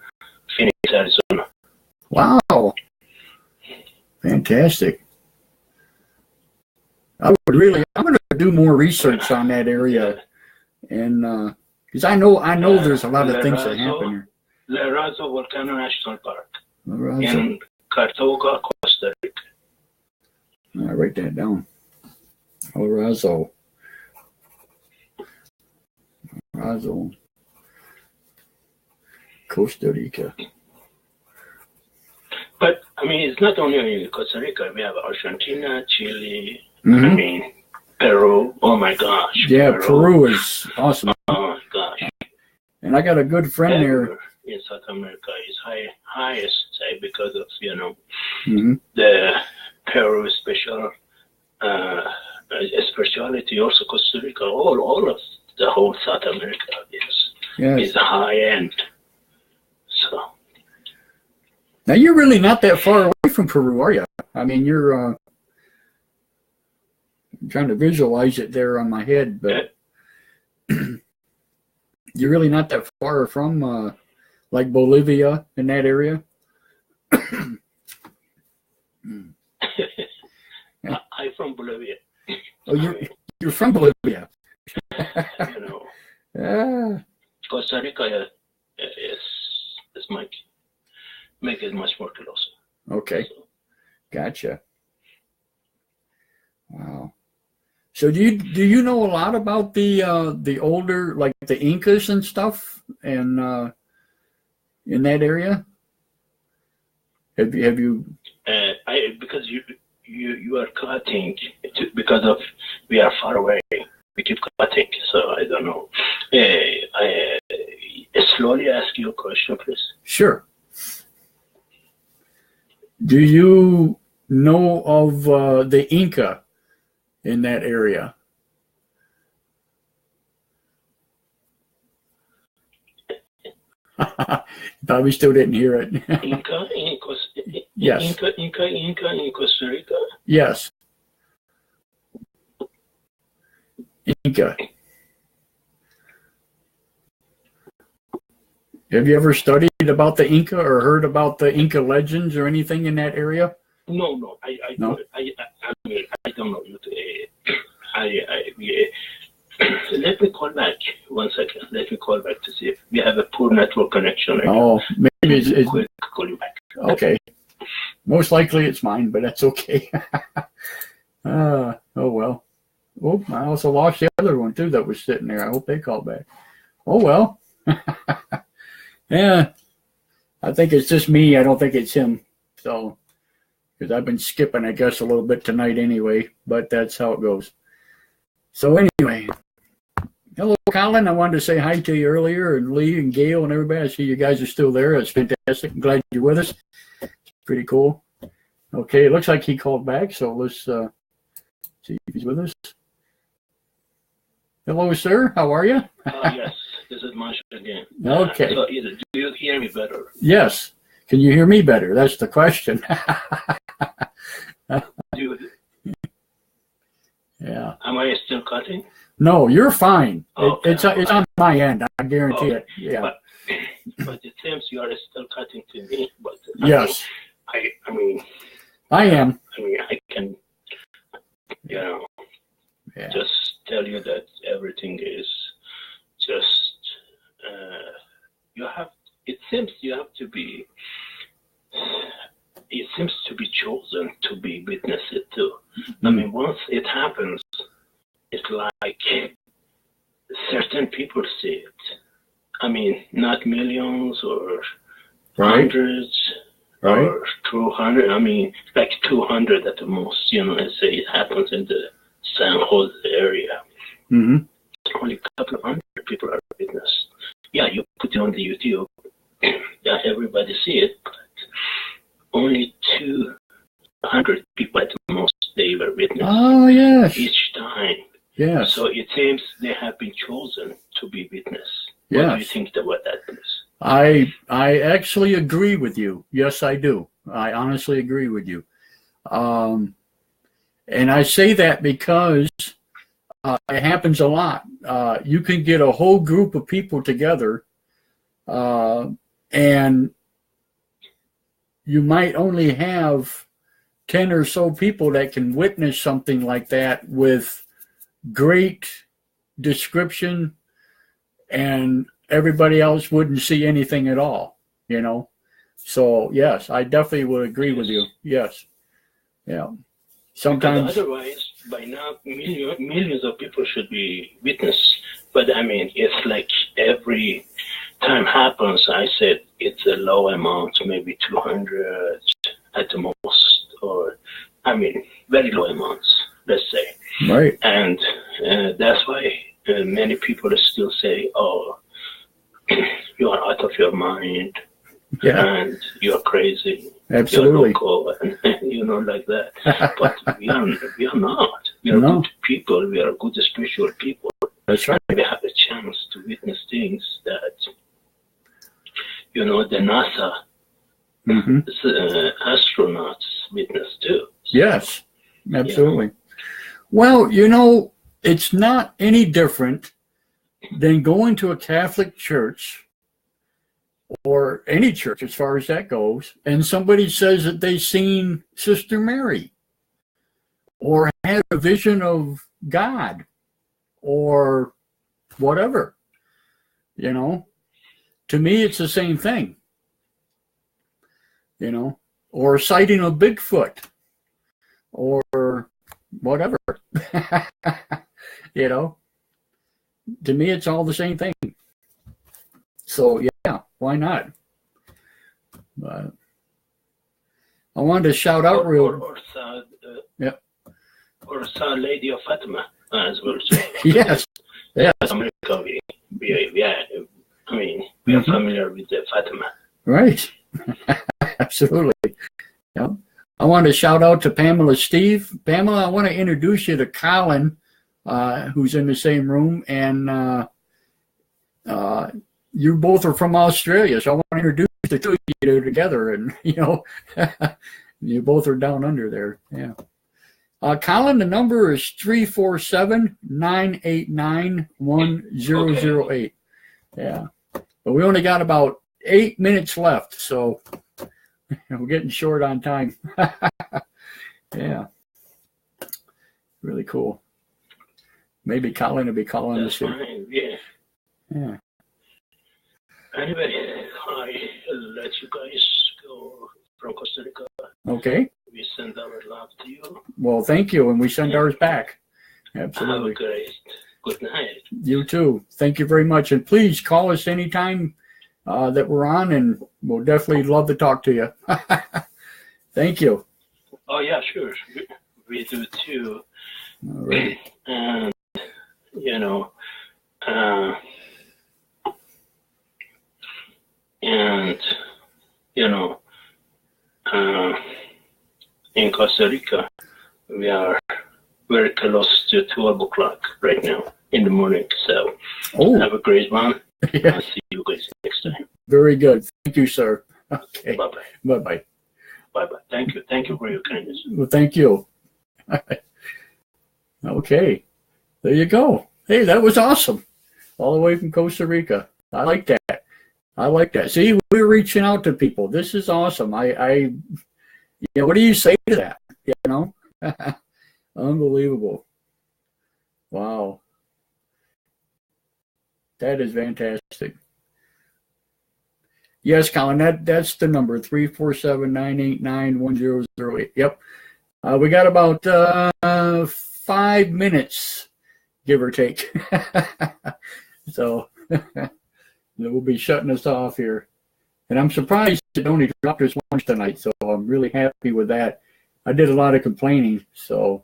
Phoenix, Arizona. Wow. Fantastic. I'm going to do more research on that area. And because I know there's a lot of things that happen here. La Raza Volcano National Park in in Cartago, Costa Rica. I write that down. Razo, Costa Rica. But I mean, it's not only in Costa Rica. We have Argentina, Chile. Mm-hmm. I mean, Peru. Oh my gosh. Yeah, Peru is awesome. Oh my gosh. And I got a good friend there. In South America is highest, say, because of mm-hmm. the Peru special speciality. Also Costa Rica, all of the whole South America is high end. So now you're really not that far away from Peru, are you? I mean, you're I'm trying to visualize it there on my head, but you're really not that far from like Bolivia in that area. I'm from Bolivia. Oh, you're from Bolivia. Costa Rica is make it much more closer. Okay, gotcha. Wow. So do you know a lot about the older, like the Incas and stuff, and in that area? Have you? Because you are cutting because of we are far away. We keep cutting, so I don't know. I slowly ask you a question, please. Sure. Do you know of the Inca in that area? Probably still didn't hear it. Inca in Costa Rica? Yes. Inca in Costa Rica? Yes. Inca. Have you ever studied about the Inca or heard about the Inca legends or anything in that area? No. I don't know. Let me call back 1 second. Let me call back to see if we have a poor network connection. Oh, maybe it's call you back. Okay. Most likely it's mine, but that's okay. Oh, well. Oh, I also lost the other one, too, that was sitting there. I hope they call back. Oh, well. Yeah. I think it's just me. I don't think it's him. So, because I've been skipping, I guess, a little bit tonight anyway, but that's how it goes. So, anyway. Hello, Colin. I wanted to say hi to you earlier, and Lee and Gail and everybody. I see you guys are still there. It's fantastic. I'm glad you're with us. It's pretty cool. Okay, it looks like he called back, so let's see if he's with us. Hello, sir. How are you? Yes, this is Marshall again. Okay. So do you hear me better? Yes. Can you hear me better? That's the question. Yeah. Am I still cutting? No, you're fine. Okay. It's on my end. I guarantee it. Yeah. But it seems you are still cutting to me. But yes. I mean. I am. I mean, I can, just tell you that everything is just, it seems to be chosen to be witness it too. I mean, once it happens, it's like certain people see it. I mean, not millions or hundreds. Right. Or 200, I mean, like 200 at the most, let's say it happens in the San Jose area. Mm-hmm. Only a couple of hundred people are witness. Yeah, you put it on the YouTube, yeah, everybody see it, but only 200 people at the most, they were witness. Oh, yes. Each time. Yes. So it seems they have been chosen to be witness. Yes. What do you think about that, please? I actually agree with you. Yes, I do. I honestly agree with you. And I say that because it happens a lot. You can get a whole group of people together, and you might only have 10 or so people that can witness something like that with great description, and everybody else wouldn't see anything at all, So, yes, I definitely would agree with you. Yes. Yeah. Sometimes. Because otherwise, by now, millions of people should be witness. But, I mean, it's like every time happens, I said it's a low amount, maybe 200 at the most, or, I mean, very low amounts, let's say. Right. And that's why many people still say, oh, you are out of your mind, and you're crazy. Absolutely. You're local, and like that. But we are not. We are good people. We are good spiritual people. That's right. We have a chance to witness things that, the NASA astronauts witness too. So, yes, absolutely. Well, it's not any different than going to a Catholic church or any church as far as that goes, and somebody says that they've seen Sister Mary or had a vision of God or whatever. To me, it's the same thing. Or sighting a Bigfoot or whatever. To me, it's all the same thing. So, yeah, why not? But I wanted to shout out or Sa Lady of Fatima as well. So yes. America, we are familiar with the Fatima. Right. Absolutely. Yeah. I want to shout out to Pamela Steve. Pamela, I want to introduce you to Colin, who's in the same room, and you both are from Australia, so I want to introduce the two of you together, and you both are down under there. Yeah. Colin, the number is 347-989-1008. Yeah. But we only got about 8 minutes left, so we're getting short on time. Yeah. Really cool. Maybe Colin will be calling us. That's fine, yeah. Yeah. Anyway, I let you guys go from Costa Rica. Okay. We send our love to you. Well, thank you, and we send ours back. Absolutely. Have a great good night. You too. Thank you very much, and please call us anytime that we're on, and we'll definitely love to talk to you. Thank you. Oh yeah, sure. We do too. All right. And in Costa Rica, we are very close to 12 o'clock right now in the morning. So have a great one. Yeah. I'll see you guys next time. Very good. Thank you, sir. Okay. Bye-bye. Bye-bye. Bye-bye. Thank you. Thank you for your kindness. Well, thank you. Okay. There you go. Hey, that was awesome. All the way from Costa Rica. I like that. I like that. See, we're reaching out to people. This is awesome. What do you say to that? You know? Unbelievable. Wow. That is fantastic. Yes, Colin, that's the number, 347-989-1008. Yep. We got about 5 minutes, give or take. So we'll be shutting us off here. And I'm surprised it only dropped us once tonight, so I'm really happy with that. I did a lot of complaining, so.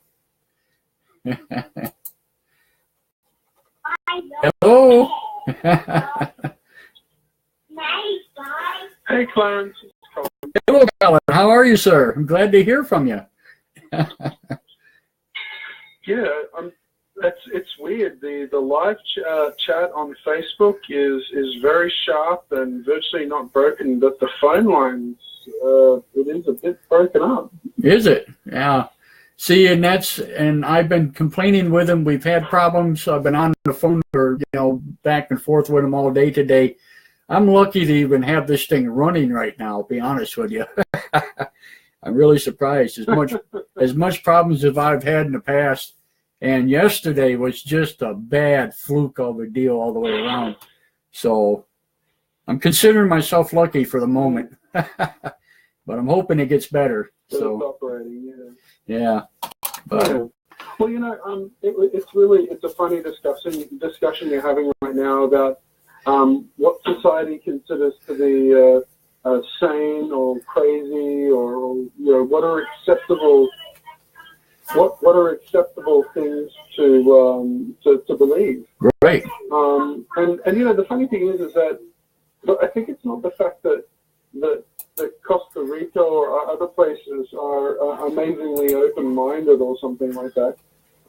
Hello. Hey, Clarence. Hello, Colin. How are you, sir? I'm glad to hear from you. Yeah, it's weird. The live chat on Facebook is very sharp and virtually not broken, but the phone lines, it is a bit broken up. Is it? Yeah. See, and I've been complaining with him. We've had problems. I've been on the phone or back and forth with him all day today. I'm lucky to even have this thing running right now, I'll be honest with you. I'm really surprised. As much problems as I've had in the past. And yesterday was just a bad fluke of a deal all the way around. So I'm considering myself lucky for the moment. But I'm hoping it gets better. So It's operating, yeah. But yeah. Well, it's a funny discussion you're having right now about what society considers to be sane or crazy, or what are acceptable things to believe. Right. And the funny thing is that I think it's not the fact that Costa Rica or other places are amazingly open-minded or something like that.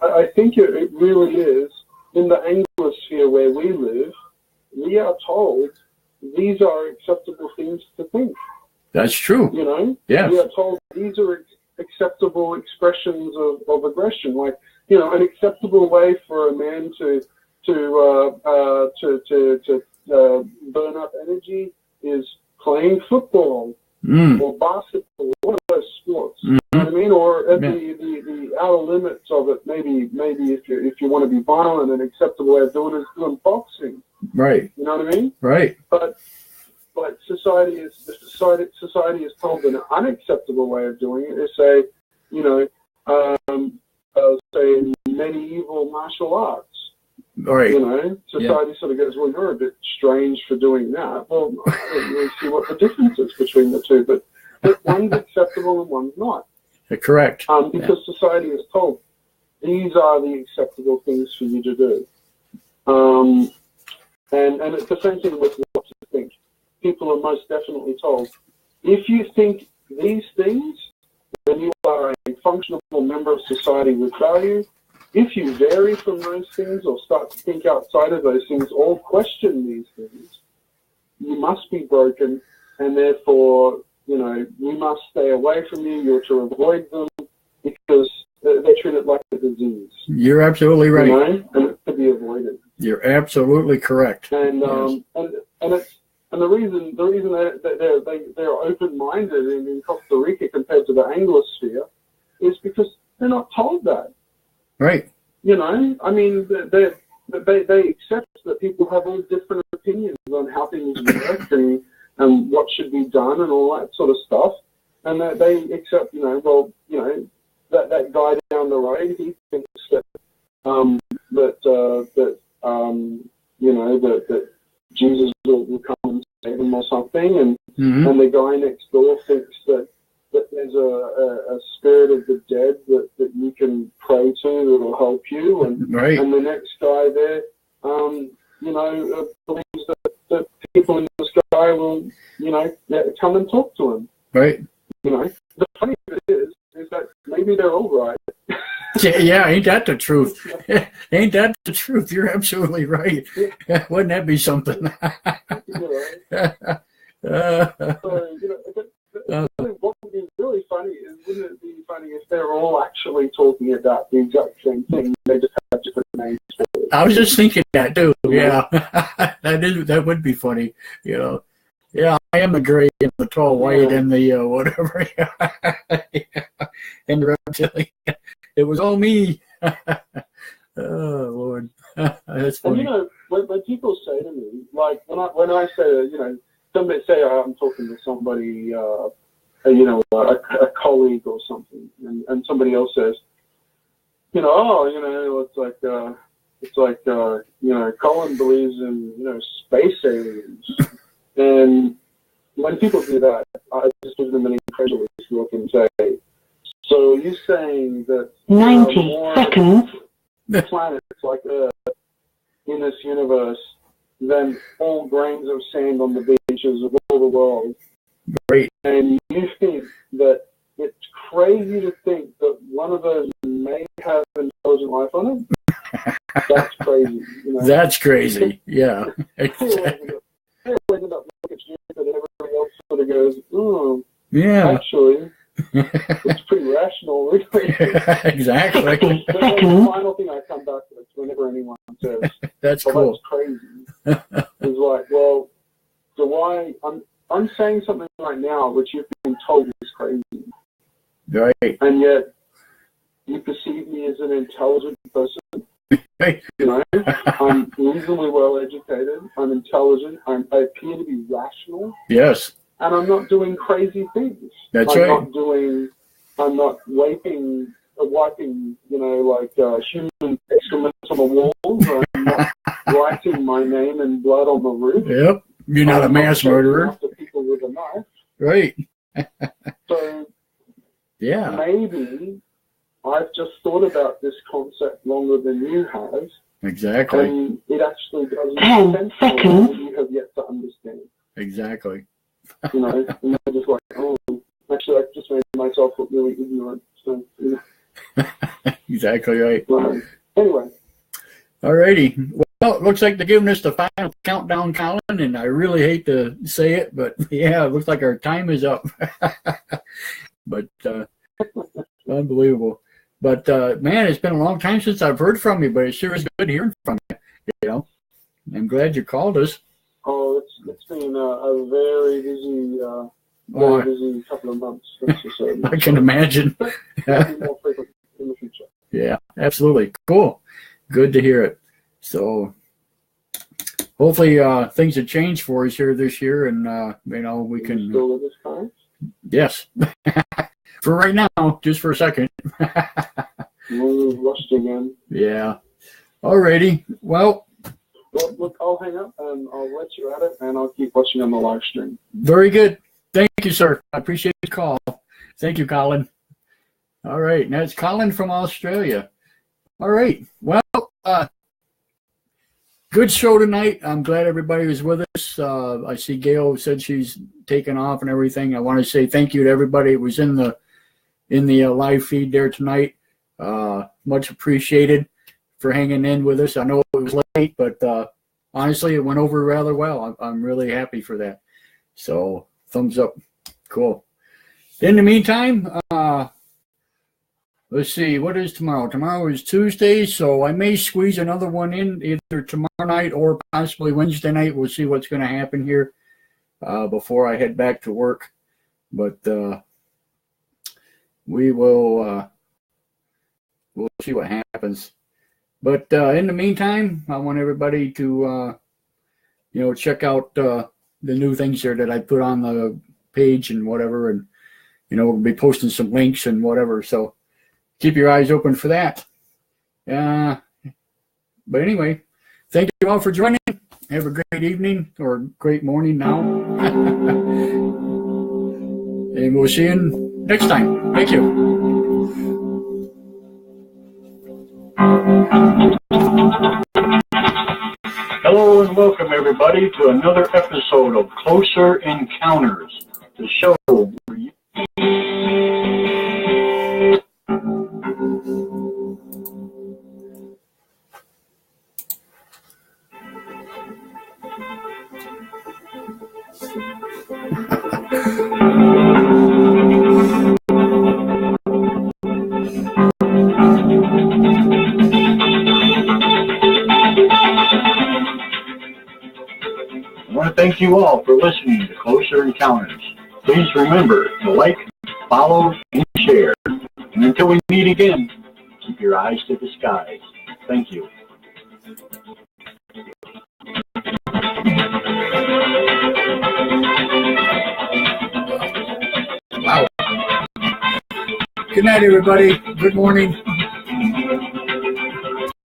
I think it really is in the Anglosphere where we live. We are told these are acceptable things to think. That's true. Yeah. We are told these are acceptable expressions of aggression, like an acceptable way for a man to burn up energy is playing football or basketball, one of those sports. You know what I mean? Or at the outer limits of it, maybe if you want to be violent, an acceptable way of doing it is doing boxing. Right. You know what I mean? Right. But society is told an unacceptable way of doing it is say medieval martial arts. Right. Society sort of goes, well, you're a bit strange for doing that. Well, I don't really see what the difference is between the two, but one's acceptable and one's not. Correct. Because society is told these are the acceptable things for you to do. And it's the same thing with what you think. People are most definitely told, if you think these things, then you are a functional member of society with value. If you vary from those things or start to think outside of those things or question these things, you must be broken, and therefore, we must stay away from you. You're to avoid them because they treat it like a disease. You're absolutely right. And it's to be avoided. You're absolutely correct. And the reason that they're open-minded in Costa Rica compared to the Anglosphere is because they're not told that. Right. They accept that people have all different opinions on how things work and what should be done and all that sort of stuff. and that they accept, that guy down the road, he thinks that that Jesus will come and save him or something, and the guy next door thinks that there's a spirit of the dead that you can pray to that will help you, and the next guy there, believes that people in the sky will, come and talk to him. Right. The funny thing is that maybe they're all right. Yeah, ain't that the truth? Ain't that the truth? You're absolutely right. Wouldn't that be something? What would be really funny is, wouldn't it be funny if they're all actually talking about the exact same thing? They just have different names for it. I was just thinking that too. Yeah, that would be funny. Yeah, I am the gray and the tall white and the whatever. And the reptilian. It was all me. Oh Lord, that's funny. And when people say to me, like when I say, somebody say I'm talking to somebody, a colleague or something, and somebody else says, it's like Colin believes in space aliens, and when people do that, I just give them an incredulous look and say, so you're saying that 90 seconds planets like Earth in this universe than all grains of sand on the beaches of all the world. Right. And you think that it's crazy to think that one of those may have intelligent life on it? That's crazy. That's crazy. Yeah. Exactly. They ended up looking at you, and everybody else sort of goes, yeah. Actually, it's pretty rational, really. Exactly. The final thing I come back with whenever anyone says, that's cool. That's crazy. Is like, well, I'm saying something right now which you've been told is crazy. Right. And yet you perceive me as an intelligent person. I'm reasonably well educated. I'm intelligent. I appear to be rational. Yes. And I'm not doing crazy things. That's I'm right. I'm not wiping, human excrement on the walls. I'm not writing my name in blood on the roof. Yep. You're not a mass murderer. After people with a knife. Right. So yeah. Maybe I've just thought about this concept longer than you have. Exactly. And it actually doesn't 10 make sense seconds. that you have yet to understand. Exactly. And they're just like, actually, I just made myself look really ignorant. So, Exactly right. Anyway. Alrighty. Well, it looks like they're giving us the final countdown, Colin, and I really hate to say it, but yeah, it looks like our time is up. But unbelievable. But man, it's been a long time since I've heard from you, but it sure is good hearing from you. I'm glad you called us. Oh, it's been a very busy couple of months. I can imagine. Maybe more frequent in the future. Yeah, absolutely. Cool. Good to hear it. So hopefully things have changed for us here this year, and we can. Still with this time? Yes. For right now, just for a second. We're rushed again. Yeah. Alrighty. Well, look, I'll hang up and I'll let you at it, and I'll keep watching on the live stream. Very good. Thank you, sir. I appreciate the call. Thank you, Colin. All right. Now it's Colin from Australia. All right. Well, good show tonight. I'm glad everybody was with us. I see Gail said she's taken off and everything. I want to say thank you to everybody who was in the live feed there tonight. Much appreciated for hanging in with us. I know it was late, but honestly, it went over rather well. I'm really happy for that. So thumbs up. Cool. In the meantime, let's see, what is tomorrow? Tomorrow is Tuesday, so I may squeeze another one in either tomorrow night or possibly Wednesday night. We'll see what's going to happen here before I head back to work. But we will we'll see what happens. But in the meantime, I want everybody to check out the new things here that I put on the page and whatever, and we'll be posting some links and whatever. So keep your eyes open for that. But anyway, thank you all for joining. Have a great evening or great morning now. And we'll see you next time. Thank you. Hello and welcome everybody to another episode of Closer Encounters, the show where you... I want to thank you all for listening to Closer Encounters. Please remember to like, follow, and share. And until we meet again, keep your eyes to the skies. Thank you. Wow. Good night, everybody. Good morning.